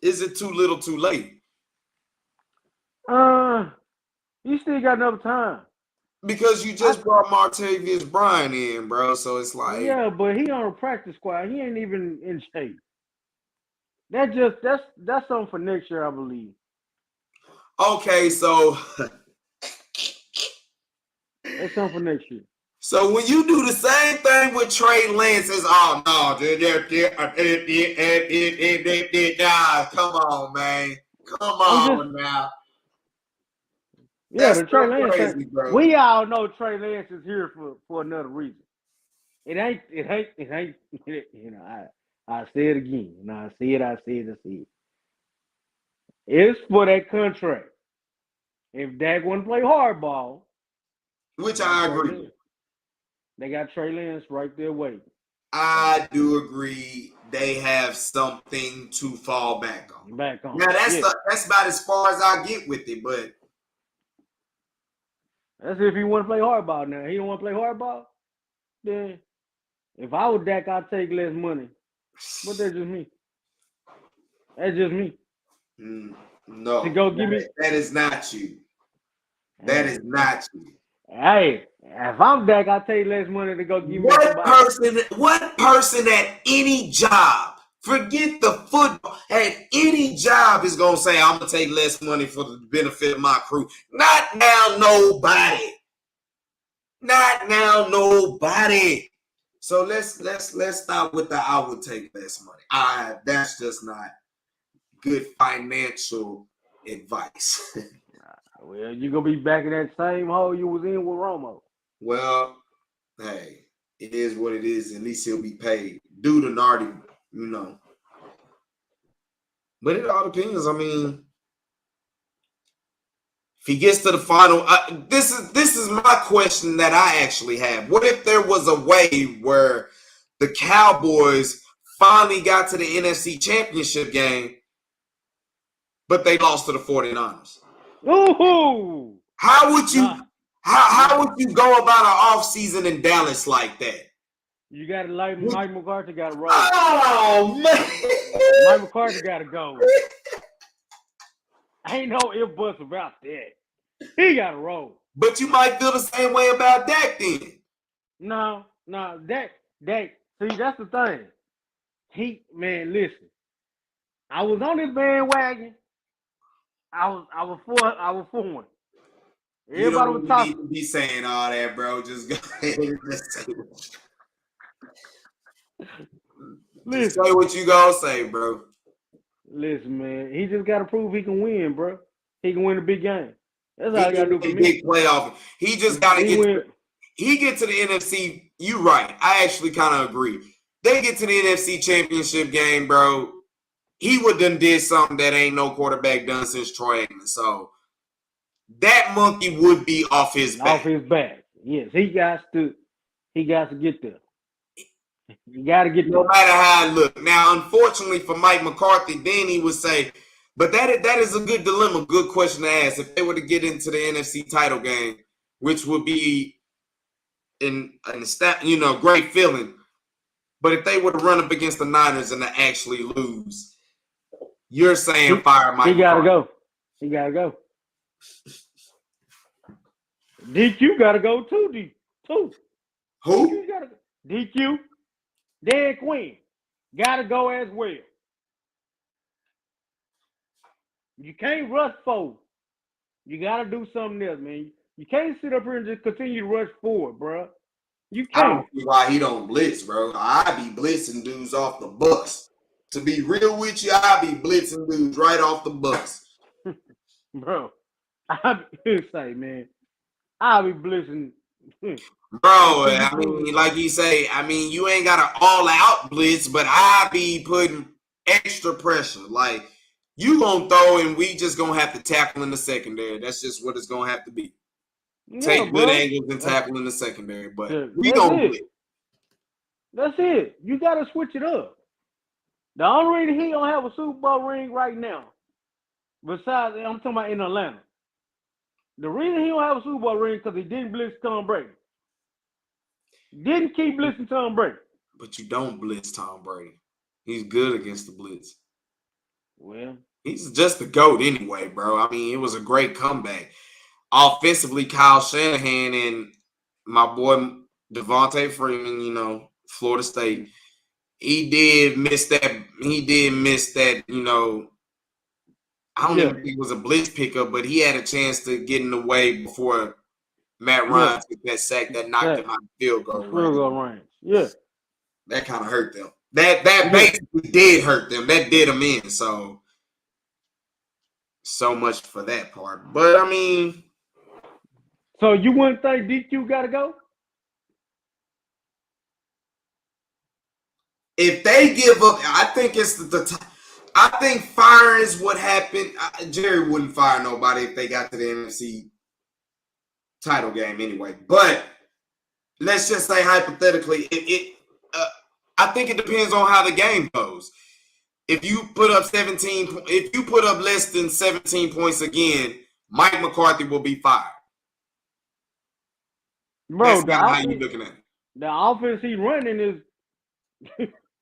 is it too little too late? You still got another time. Because you just brought Martavius Bryant in, bro. So it's like, yeah, but he on a practice squad. He ain't even in shape. That's something for next year, I believe. Okay, so that's something for next year. So when you do the same thing with Trey Lance, it's oh no, come on, man, come on now. Yeah, the Trey Lance thing. We all know Trey Lance is here for another reason. It ain't. You know, I say it again. No, I see it. It's for that contract. If Dak want to play hardball, which I agree, they got Trey Lance right there waiting. I do agree. They have something to fall back on. Now that's about as far as I get with it, but. That's if he want to play hardball now. He don't want to play hardball? Then if I was Dak, I'd take less money. But that's just me. That's just me. No. To go give me that is not you. That is not you. Hey, if I'm Dak, I'll take less money to go give me what person at any job, forget the football, at any job is gonna say, I'm gonna take less money for the benefit of my crew. Not now, nobody. Not now, nobody. So let's stop with the I would take less money. That's just not good financial advice. Well, you're gonna be back in that same hole you was in with Romo. Well, hey, it is what it is. At least he'll be paid. Dude and already, you know. But it all depends. I mean, if he gets to the final, this is my question that I actually have. What if there was a way where the Cowboys finally got to the NFC Championship game, but they lost to the 49ers? Ooh! How would you how would you go about an offseason in Dallas like that? You got to like Mike McCarthy got to roll. Oh man, Mike McCarthy got to go. Ain't no ifs buts about that. He got to roll. But you might feel the same way about Dak then. No, Dak. See, that's the thing. Listen. I was on this bandwagon. I was for him. Everybody was talking. You don't be saying all that, bro. Just go ahead and just say it. Just say what you gonna say, bro. Listen, man. He just got to prove he can win, bro. He can win a big game. That's all he got to do for me. Big playoff. He just got to get. He get to the NFC. You right. I actually kind of agree. They get to the NFC Championship game, bro. He would done did something that ain't no quarterback done since Troy Aikman. So that monkey would be off his back. Off his back. Yes, he got to get there. You got to get there. No matter how it look. Now, unfortunately for Mike McCarthy, then he would say, But that is a good dilemma, good question to ask. If they were to get into the NFC title game, which would be great feeling. But if they were to run up against the Niners and to actually lose, you're saying fire Mike McCarthy. He gotta go. DQ gotta go too. Who? DQ. Dan Quinn gotta go as well. You can't rush forward. You gotta do something else, man. You can't sit up here and just continue to rush forward, bro. You can't. I don't see why he don't blitz, bro. I be blitzing dudes off the bus. To be real with you, I be blitzing dudes right off the bus. Bro, I be blitzing. Bro, I mean, like you say, I mean, you ain't got an all-out blitz, but I be putting extra pressure. Like, you gonna throw and we just gonna have to tackle in the secondary. That's just what it's gonna have to be. Yeah, Take bro. good angles and tackle in the secondary, but we That's gonna it. blitz. That's it. You gotta switch it up. The only reason he don't have a Super Bowl ring right now, besides I'm talking about in Atlanta, the reason he don't have a Super Bowl ring because he didn't blitz Tom Brady. Didn't keep blitzing Tom Brady. But you don't blitz Tom Brady. He's good against the blitz. Well, he's just the GOAT anyway, bro. I mean, it was a great comeback. Offensively, Kyle Shanahan and my boy Devontae Freeman, Florida State, he did miss that. I don't even think it was a blitz pickup, but he had a chance to get in the way before Matt Ryan took that sack that knocked him out of field goal range. Yeah. That kind of hurt them. That basically did hurt them. That did them in. So much for that part. But I mean, so you wouldn't think DQ got to go? If they give up, I think it's I think fire is what happened. Jerry wouldn't fire nobody if they got to the NFC title game anyway. But let's just say hypothetically, I think it depends on how the game goes. If you put up less than 17 points again, Mike McCarthy will be fired. Bro, that's how you looking at it. The offense he's running is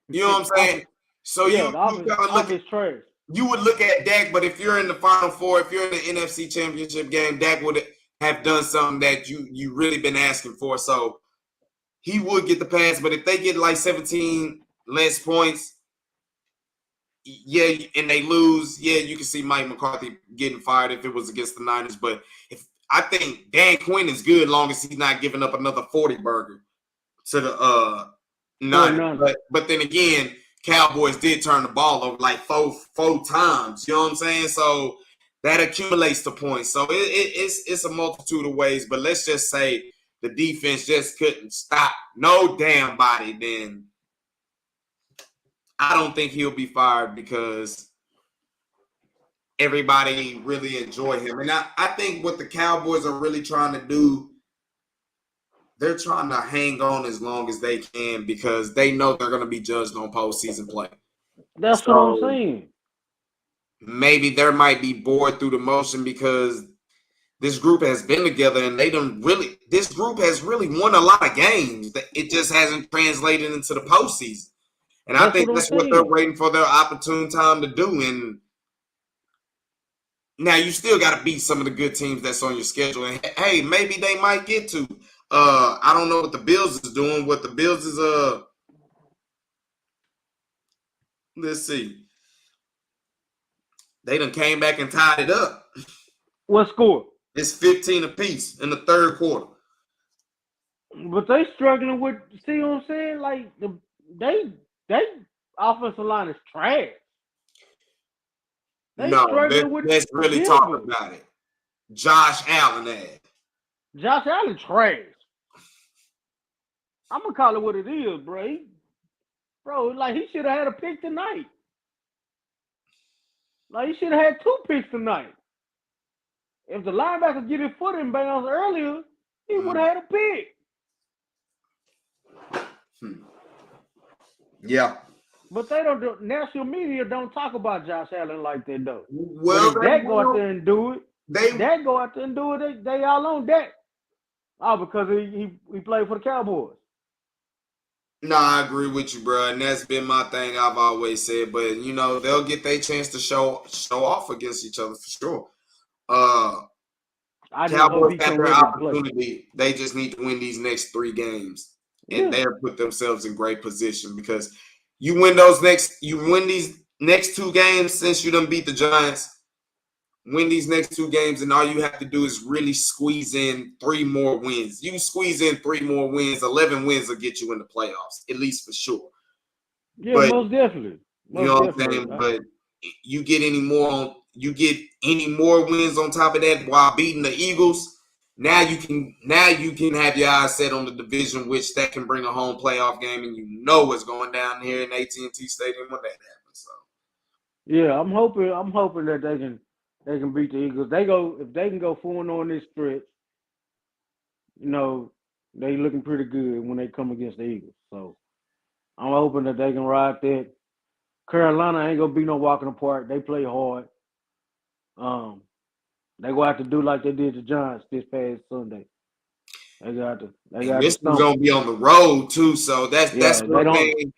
you know what I'm saying? So you would look at Dak, but if you're in the Final Four, if you're in the NFC Championship game, Dak would have done something that you really been asking for. So he would get the pass, but if they get like 17 less points, and they lose, you can see Mike McCarthy getting fired if it was against the Niners. But I think Dan Quinn is good, long as he's not giving up another 40 burger to the Niners. But then again, Cowboys did turn the ball over like four times. You know what I'm saying? So that accumulates the points. So it's a multitude of ways. But let's just say the defense just couldn't stop no damn body. Then I don't think he'll be fired because everybody really enjoy him. And I think what the Cowboys are really trying to do, they're trying to hang on as long as they can because they know they're going to be judged on postseason play. That's what I'm saying. Maybe there might be bored through the motion because this group has been together and this group has really won a lot of games. It just hasn't translated into the postseason. And I think that's what they're waiting for their opportune time to do. And now you still got to beat some of the good teams that's on your schedule. And hey, maybe they might get to. I don't know what the Bills is doing. What the Bills is let's see. They done came back and tied it up. What score? It's 15 apiece in the third quarter. But they struggling with. See what I'm saying? Like they offensive line is trash. Let's really talk about it. Josh Allen. Josh Allen trash. I'm gonna call it what it is, bro. Like he should have had a pick tonight. Like he should have had 2 picks tonight. If the linebacker get his foot in bounds earlier, he would have had a pick. Yeah. But they don't do national media don't talk about Josh Allen like that though. But Well, if they Dak go out will. there and do it, They Dak go out there and do it, they all on Dak. Oh, because he played for the Cowboys. No, I agree with you, bro, and that's been my thing. I've always said, but they'll get their chance to show off against each other for sure. Uh, I just hope Cowboys he have come their ready to play. opportunity. They just need to win these next 3 games, and Yeah. they'll put themselves in great position because you win these next 2 games since you done beat the Giants. Win these next 2 games, and all you have to do is really squeeze in 3 more wins. You squeeze in 3 more wins, 11 wins will get you in the playoffs, at least for sure. Yeah, But most definitely. you Most know what I'm definitely. saying? But you get any more wins on top of that while beating the Eagles. Now you can have your eyes set on the division, which that can bring a home playoff game, and what's going down here in AT&T Stadium when that happens. So Yeah, I'm hoping that they can beat the Eagles. If they can go 4-0 on this stretch, you know, they looking pretty good when they come against the Eagles. So I'm hoping that they can ride that. Carolina ain't gonna be no walking apart. They play hard. Um, they go have to do like they did the Giants this past Sunday. They got to and this one's stump gonna them. be on the road too. So that's Yeah, one thing.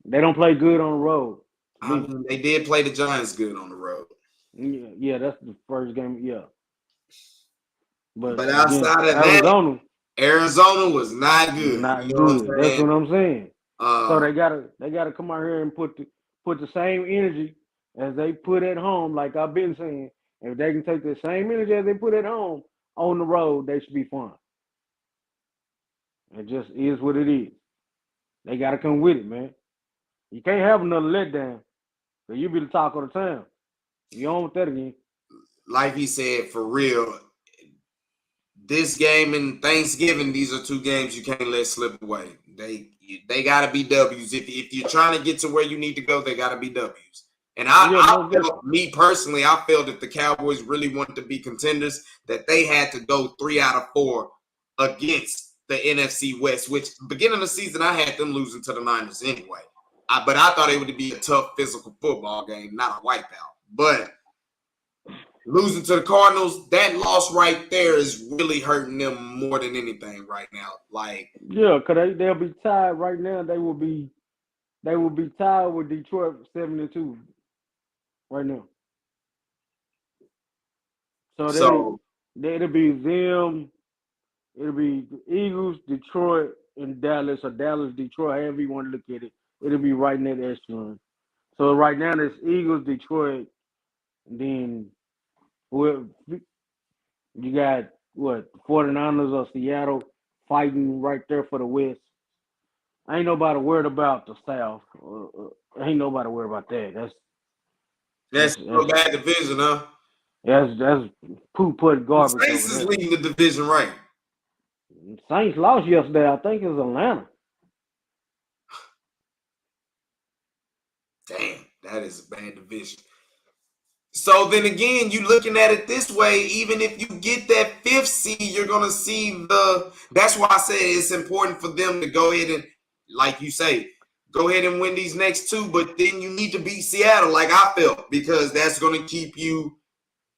they don't play good on the road. I mean, they did play the Giants good on the road, Yeah, that's the first game. Yeah, but but against outside of that, Arizona, Arizona was not good. not You know what good. I'm That's saying? what I'm saying. So Uh, they gotta come out here and put the same energy as they put at home. Like I've been saying, if they can take the same energy as they put at home on the road, they should be fine. It just is what it is. They gotta come with it, man. You can't have another letdown. So you be the talk of the town. You on with that again? like he said, for real, this game and Thanksgiving, these are 2 games you can't let slip away. They got to be W's. If you're trying to get to where you need to go, they got to be W's. And Yeah, I most felt, definitely. me personally, I felt that the Cowboys really wanted to be contenders, that they had to go 3 out of 4 against the NFC West, which beginning of the season, I had them losing to the Niners anyway. But I thought it would be a tough physical football game, not a wipeout. But losing to the Cardinals, that loss right there is really hurting them more than anything right now. Like, Yeah, cause they'll be tied right now. They will be tied with Detroit 72 right now. So so it'll be them. It'll be the Eagles, Detroit, and Dallas, or Dallas, Detroit, however you want to look at it. It'll be right in that echelon. So right now it's Eagles, Detroit, and then well, you got what 49ers or Seattle fighting right there for the West. Ain't nobody worried about the South. Ain't nobody worried about that. that's That's still that's a bad division, huh? that's poop put The garbage Saints over is there. leading the division, right? Saints lost yesterday. I think it was Atlanta. Damn, that is a bad division. So then again, you looking at it this way, even if you get that 5th seed, you're gonna see that's why I say it's important for them to go ahead and, like you say, go ahead and win these next 2, but then you need to beat Seattle, like I felt, because that's gonna keep you,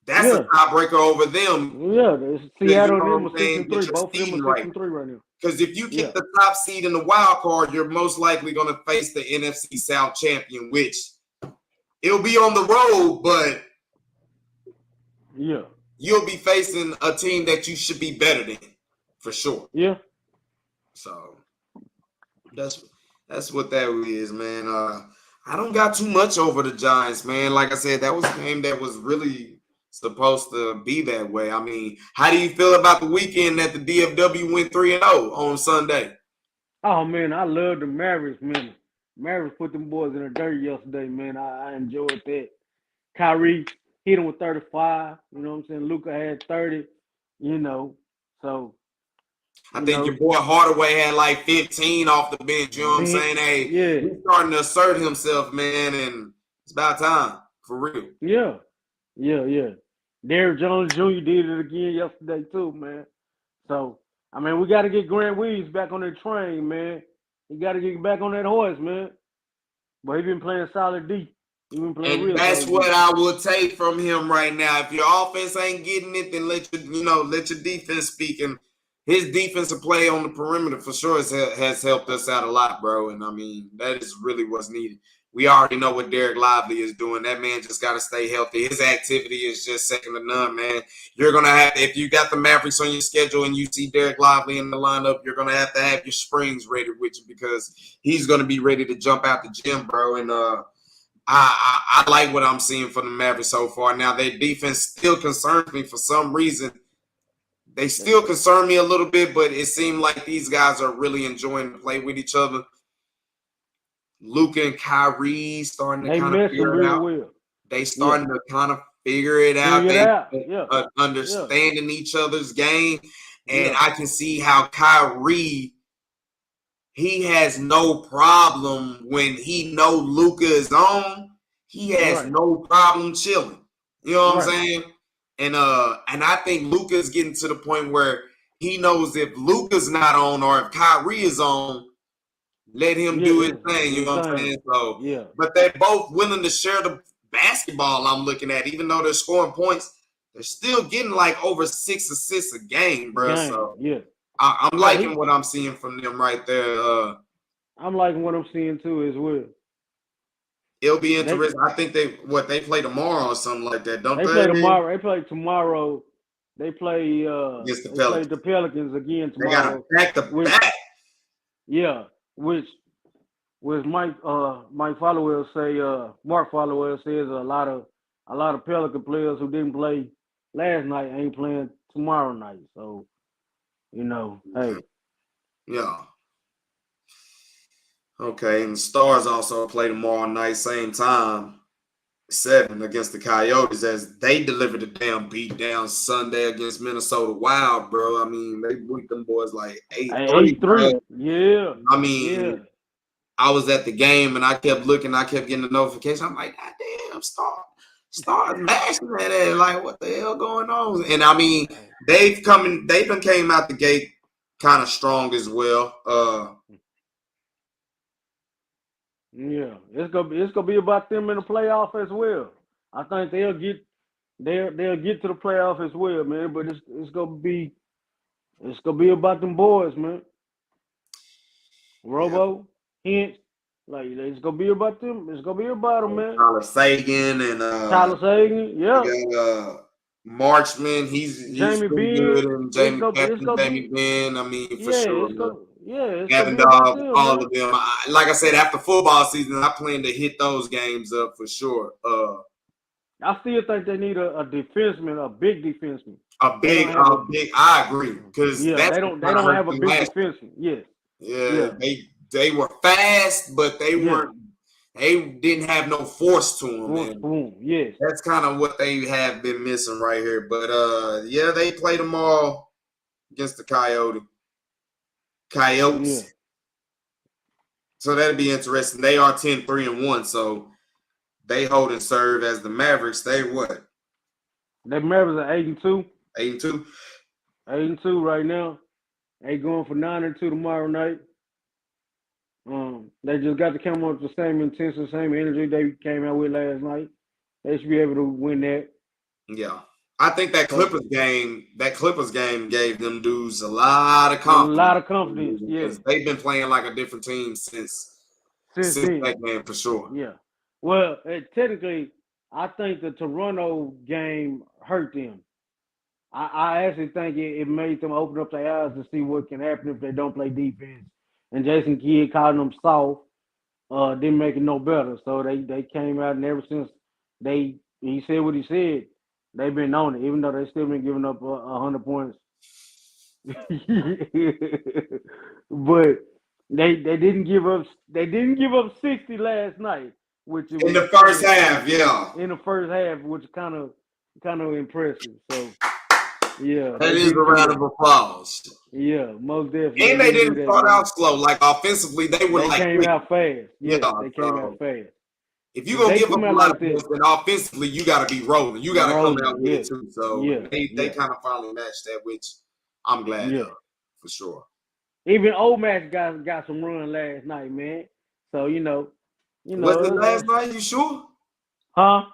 that's a Yeah, tiebreaker over them. yeah. It's You Seattle know and what them I'm are six saying? and Get three. your Both of them are seeding six right. and three right now. Because if you Yeah, get the top seed in the wild card, you're most likely gonna face the NFC South champion, which it'll be on the road, but yeah, you'll be facing a team that you should be better than, for sure. yeah. So that's that's what that is, man. I don't got too much over the Giants, man. Like I said, that was a game that was really supposed to be that way. I mean, how do you feel about the weekend that the DFW went 3-0 on Sunday? Oh man, I love the Mavericks, man. Mavericks put them boys in the dirt yesterday, man. I enjoyed that. Kyrie hit him with 35. You know what I'm saying? Luca had 30. You know, so I you think your know, boy Hardaway had like 15 off the bench. You know what I'm saying? Hey, yeah, he's starting to assert himself, man, and it's about time, for real. yeah, yeah. Derrick Jones Jr. did it again yesterday too, man. So I mean, we got to get Grant Williams back on that train, man. He got to get back on that horse, man. But he been playing solid D. He been playing And real that's solid what D. I will take from him right now. If your offense ain't getting it, then let your defense speak. And his defensive play on the perimeter for sure has helped us out a lot, bro. And I mean, that is really what's needed. We already know what Derek Lively is doing. That man just got to stay healthy. His activity is just second to none, man. You're going to have, if you got the Mavericks on your schedule and you see Derek Lively in the lineup, you're going to have your springs ready with you because he's going to be ready to jump out the gym, bro. And I like what I'm seeing from the Mavericks so far. Now, their defense still concerns me for some reason. They still concern me a little bit, but it seemed like these guys are really enjoying to play with each other. Luka and Kyrie starting to They kind of messing figure it real out. well. They starting to kind of figure it out. Figure it They out. Yeah. understanding each other's game. And Yeah. I can see how Kyrie, he has no problem when he know Luka is on. He has Right. no problem chilling. You know what I'm Right. saying? And I think Luka's getting to the point where he knows if Luka's not on or if Kyrie is on, let him do his thing. You know what I'm saying? So, yeah. but they're both willing to share the basketball. I'm looking at, even though they're scoring points, they're still getting like over 6 assists a game, bro. So yeah. I'm liking what I'm seeing from them right there. I'm liking what I'm seeing too as well. It'll be interesting. I think they play tomorrow or something like that, don't they? They play tomorrow. They play tomorrow. They play against the they Pelicans. play the Pelicans again They tomorrow. got to back to back. Yeah, which Mike Followell say Mark Followell says a lot of Pelican players who didn't play last night ain't playing tomorrow night. So, hey. Yeah. Okay, and the Stars also play tomorrow night, same time, 7 against the Coyotes, as they delivered a damn beat down Sunday against Minnesota Wild, bro. I mean, they beat them boys like 8-3. 8-3. Yeah. I mean, I was at the game and I kept looking, I kept getting the notification. I'm like, God damn, Stars mashing that ass. Like, what the hell going on? And I mean, they've been came out the gate kind of strong as well. Yeah, it's gonna be about them in the playoff as well. I think they'll get to the playoff as well, man. But it's gonna be about them boys, man. Robo, Hint, like it's gonna be about them. It's gonna be about them, man. Tyler Sagan and yeah. Marchman, he's Jamie pretty Ben, good, and Jamie Ben. I mean, for sure. It's Gavin gonna be about Dog, them, all man. of them. Like I said, after football season, I plan to hit those games up for sure. I still think they need a defenseman, a big defenseman. I agree, because they don't have a big defenseman. Yeah, they were fast, but they weren't. They didn't have no force to them. Yes, that's kind of what they have been missing right here. But they play them all against the Coyotes. Yeah. So that'd be interesting. They are 10-3-1, so they hold and serve as the Mavericks. They what? The Mavericks are 8-2. 8-2. 8-2 right now. They going for 9-2 tomorrow night. They just got to come up with the same intensity, same energy they came out with last night. They should be able to win that. Yeah. I think that Clippers game gave them dudes a lot of confidence. Because they've been playing like a different team since that game for sure. Yeah. Well, technically, I think the Toronto game hurt them. I actually think it made them open up their eyes to see what can happen if they don't play defense. And Jason Kidd calling them soft didn't make it no better. So they came out, and ever since he said what he said, they've been on it, even though they still been giving up 100 points. But they didn't give up. They didn't give up 60 last night, which in the first half, in the first half, which kind of impressive. So yeah, that is a round of applause. Yeah, most definitely. And they didn't start out slow. Like offensively, they were came out fast. Yeah, they came out fast. If you're gonna give them a lot of points, then offensively you gotta be rolling. You gotta come out with it too. So they kind of finally matched that, which I'm glad of, for sure. Even old Max got some run last night, man. So You Was it know, last night? You sure? huh?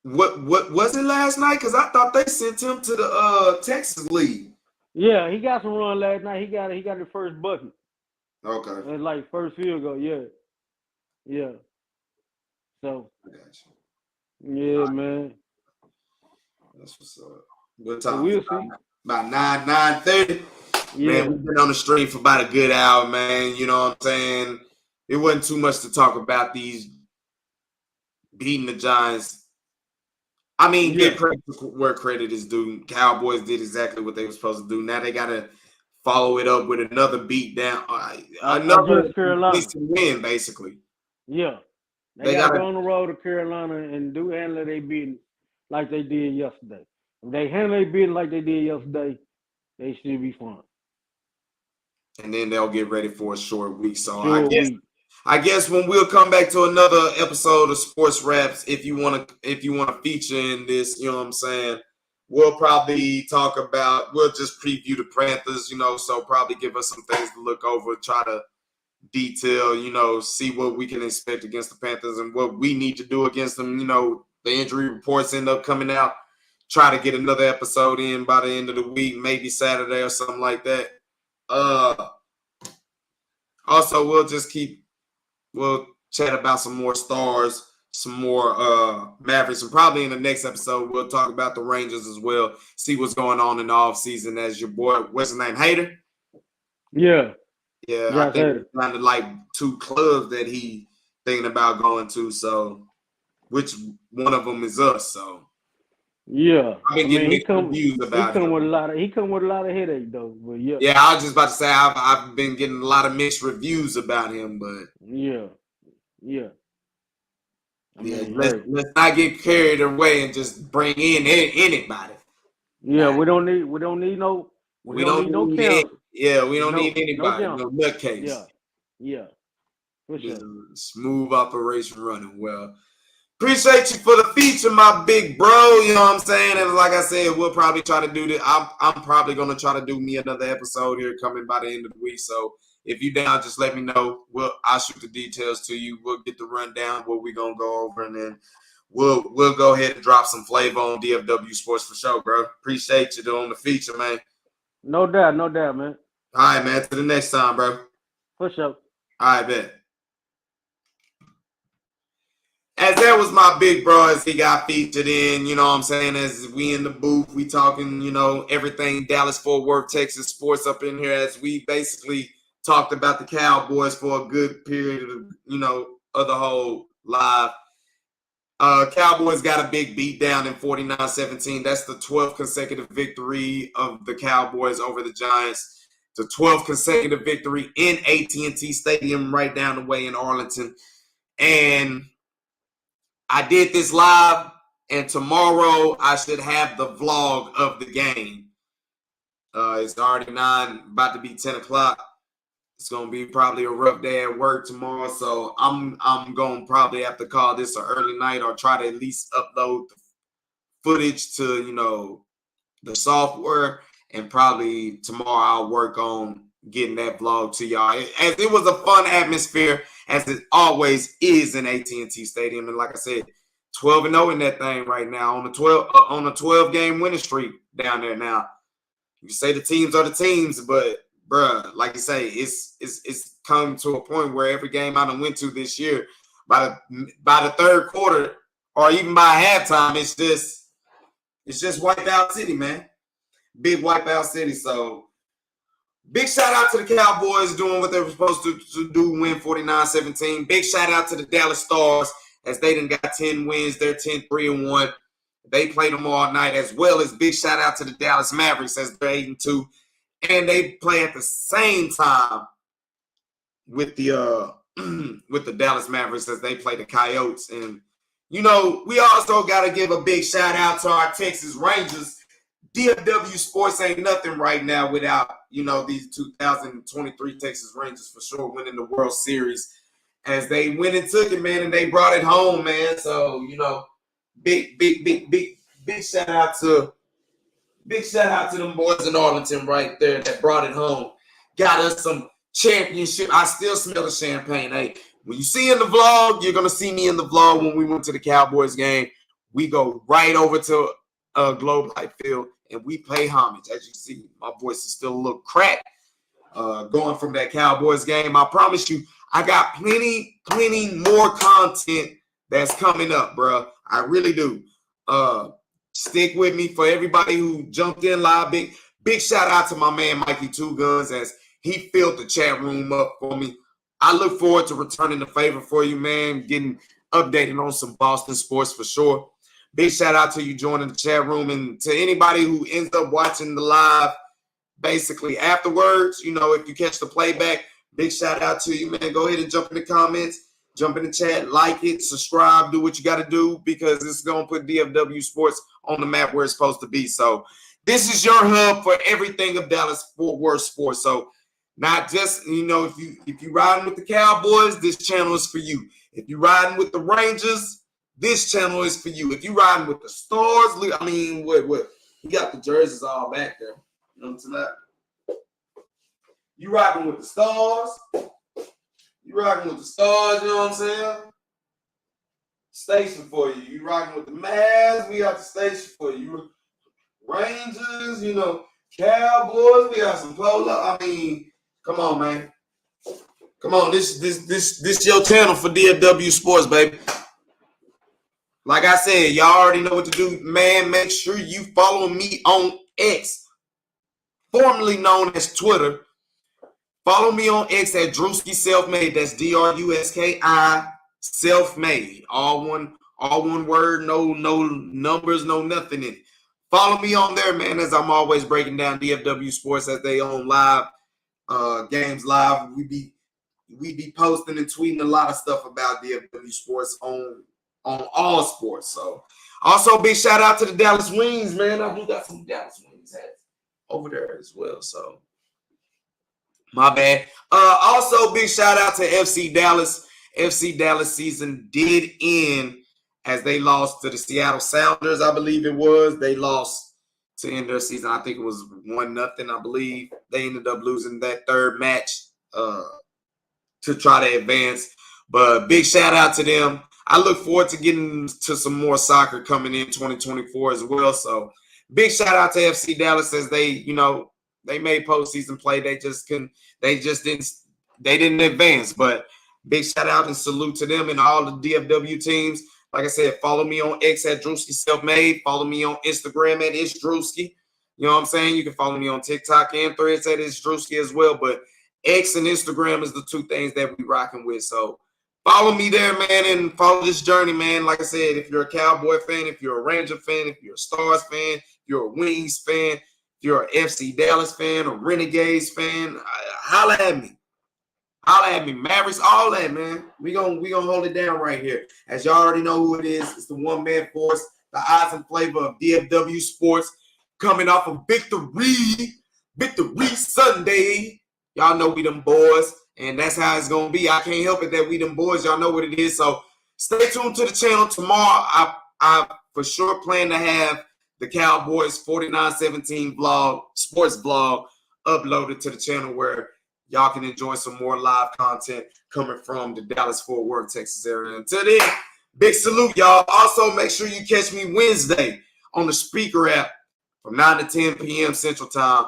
What was it last night? Because I thought they sent him to the Texas League. Yeah, he got some run last night. He got the first bucket. Okay. And like first field goal. Yeah. Yeah. So I got you. yeah, man. That's what's up. What So time is it? we'll see. About 9:30. Man, Yeah. we've been on the stream for about a good hour, man. You know what I'm saying? It wasn't too much to talk about these beating the Giants. I mean, Yeah. give credit where credit is due. Cowboys did exactly what they were supposed to do. Now they got to follow it up with another beat down, another Against Carolina. decent win, basically. Yeah. They They got to got go to, on the road to Carolina and handle their business like they did yesterday. If they handle their business like they did yesterday, they should be fine. and then they'll get ready for a short week. So Short week. I guess when we'll come back to another episode of Sports Raps, if you wanna feature in this, you know what I'm saying, we'll probably we'll just preview the Panthers, so probably give us some things to look over, try to detail, see what we can expect against the Panthers and what we need to do against them. The injury reports end up coming out. Try to get another episode in by the end of the week, maybe Saturday or something like that. Also, we'll chat about some more stars, some more Mavericks, and probably in the next episode we'll talk about the Rangers as well. See what's going on in the offseason as your boy, what's his name, Hater? Yeah. Yeah, I Josh think Hader. it's kind of like 2 clubs that he thinking about going to. So, which one of them is us? So, Yeah. I've been getting mixed reviews about him. With a lot of headache though. But yeah. Yeah, I was just about to say I've been getting a lot of mixed reviews about him, but Yeah. Yeah. I mean, let's not get carried away and just bring in anybody. Yeah, we don't need no counsel. Yeah, we don't No, need anybody, no no nutcase. Yeah. Yeah. For sure. Smooth operation running. Well, appreciate you for the feature, my big bro. You know what I'm saying? And like I said, we'll probably try to do this. I'm probably gonna try to do me another episode here coming by the end of the week. So if you down, just let me know. I'll shoot the details to you. We'll get the rundown what we're gonna go over, and then we'll go ahead and drop some flavor on DFW Sports for sure, bro. Appreciate you doing the feature, man. No doubt, man. All right, man. To the next time, bro. For sure. All right, bet. As that was my big bro as he got featured in, you know what I'm saying, as we in the booth, we talking, everything Dallas-Fort Worth, Texas sports up in here as we basically talked about the Cowboys for a good period of the whole live. Cowboys got a big beat down in 49-17. That's the 12th consecutive victory of the Cowboys over the Giants. The 12th consecutive victory in AT&T Stadium right down the way in Arlington. And I did this live, and tomorrow I should have the vlog of the game. It's already 9, about to be 10 o'clock. It's gonna be probably a rough day at work tomorrow, so I'm gonna probably have to call this an early night or try to at least upload the footage to the software, and probably tomorrow I'll work on getting that vlog to y'all. As it was a fun atmosphere, as it always is in AT&T Stadium, and like I said, 12-0 in that thing right now on a 12 game winning streak down there. Now you say the teams are the teams, but bruh, like you say, it's come to a point where every game I done went to this year, by the third quarter or even by halftime, it's just wipeout city, man. Big wipeout city. So big shout out to the Cowboys doing what they were supposed to do, win 49-17. Big shout out to the Dallas Stars as they done got 10 wins. They're 10-3-1. They played them all night, as well as big shout out to the Dallas Mavericks as they're 8-2. And they play at the same time with the Dallas Mavericks as they play the Coyotes. And we also got to give a big shout out to our Texas Rangers. DFW Sports ain't nothing right now without these 2023 Texas Rangers for sure winning the World Series, as they went and took it, man, and they brought it home, man. So big shout out to them boys in Arlington right there that brought it home. Got us some championship. I still smell the champagne. Hey, When you see in the vlog, you're going to see me in the vlog when we went to the Cowboys game. We go right over to Globe Life Field, and we pay homage. As you see, my voice is still a little cracked going from that Cowboys game. I promise you, I got plenty more content that's coming up, bro. I really do. Stick with me. For everybody who jumped in live, big shout out to my man Mikey Two Guns as he filled the chat room up for me. I look forward to returning the favor for you, man, getting updated on some Boston sports for sure. Big shout out to you joining the chat room, and to anybody who ends up watching the live basically afterwards, you know, if you catch the playback, big shout out to you, man. Go ahead and jump in the comments, jump in the chat, like it, subscribe, do what you got to do, because it's going to put DFW Sports on the map where it's supposed to be. So this is your hub for everything of Dallas-Fort Worth sports. So not just, you know, if you riding with the Cowboys, this channel is for you. If you riding with the Rangers, this channel is for you. If you riding with the Stars, I mean, what? You got the jerseys all back there. You know what I'm saying? You rocking with the Stars. You rocking with the Stars, you know what I'm saying? Station for you. You rocking with the Mavs, we got the station for you. Rangers, you know, Cowboys, we got some polo. I mean, come on, man. Come on, this your channel for DFW Sports, baby. Like I said, y'all already know what to do. Man, make sure you follow me on X, formerly known as Twitter. Follow me on X at Drewski Selfmade. That's DRUSKI Selfmade. All one word, no numbers, no nothing in it. Follow me on there, man, as I'm always breaking down DFW Sports as they own live games live. We be posting and tweeting a lot of stuff about DFW Sports on all sports. So also big shout out to the Dallas Wings, man. I do got some Dallas Wings hats over there as well. So my bad. Also big shout out to FC Dallas. FC Dallas season did end as they lost to the Seattle Sounders, I believe it was. They lost to end their season. I think it was 1-0, I believe. They ended up losing that third match to try to advance. But big shout out to them. I look forward to getting to some more soccer coming in 2024 as well. So big shout out to FC Dallas as they, you know, they made postseason play. They didn't advance. But big shout out and salute to them and all the DFW teams. Like I said, follow me on X at Drewski Selfmade. Follow me on Instagram at It's Drewski. You know what I'm saying? You can follow me on TikTok and Threads at It's Drewski as well. But X and Instagram is the two things that we rocking with. So follow me there, man, and follow this journey, man. Like I said, if you're a Cowboy fan, if you're a Ranger fan, if you're a Stars fan, if you're a Wings fan, if you're an FC Dallas fan, a Renegades fan, holla at me. Holla at me. Mavericks, all that, man. We gonna hold it down right here. As y'all already know who it is. It's the one-man force, the eyes and flavor of DFW Sports, coming off of Victory Sunday. Y'all know we them boys, and that's how it's going to be. I can't help it that we them boys. Y'all know what it is. So stay tuned to the channel. Tomorrow, I for sure plan to have the Cowboys 4917 vlog, sports vlog, uploaded to the channel where y'all can enjoy some more live content coming from the Dallas-Fort Worth, Texas area. Until then, big salute, y'all. Also, make sure you catch me Wednesday on the Speaker app from 9 to 10 p.m. Central Time.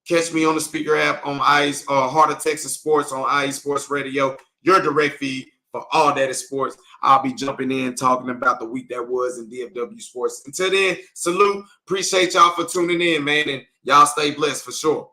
Catch me on the Speaker app on Heart of Texas Sports on IE Sports Radio, your direct feed for all that is sports. I'll be jumping in talking about the week that was in DFW Sports. Until then, salute. Appreciate y'all for tuning in, man, and y'all stay blessed for sure.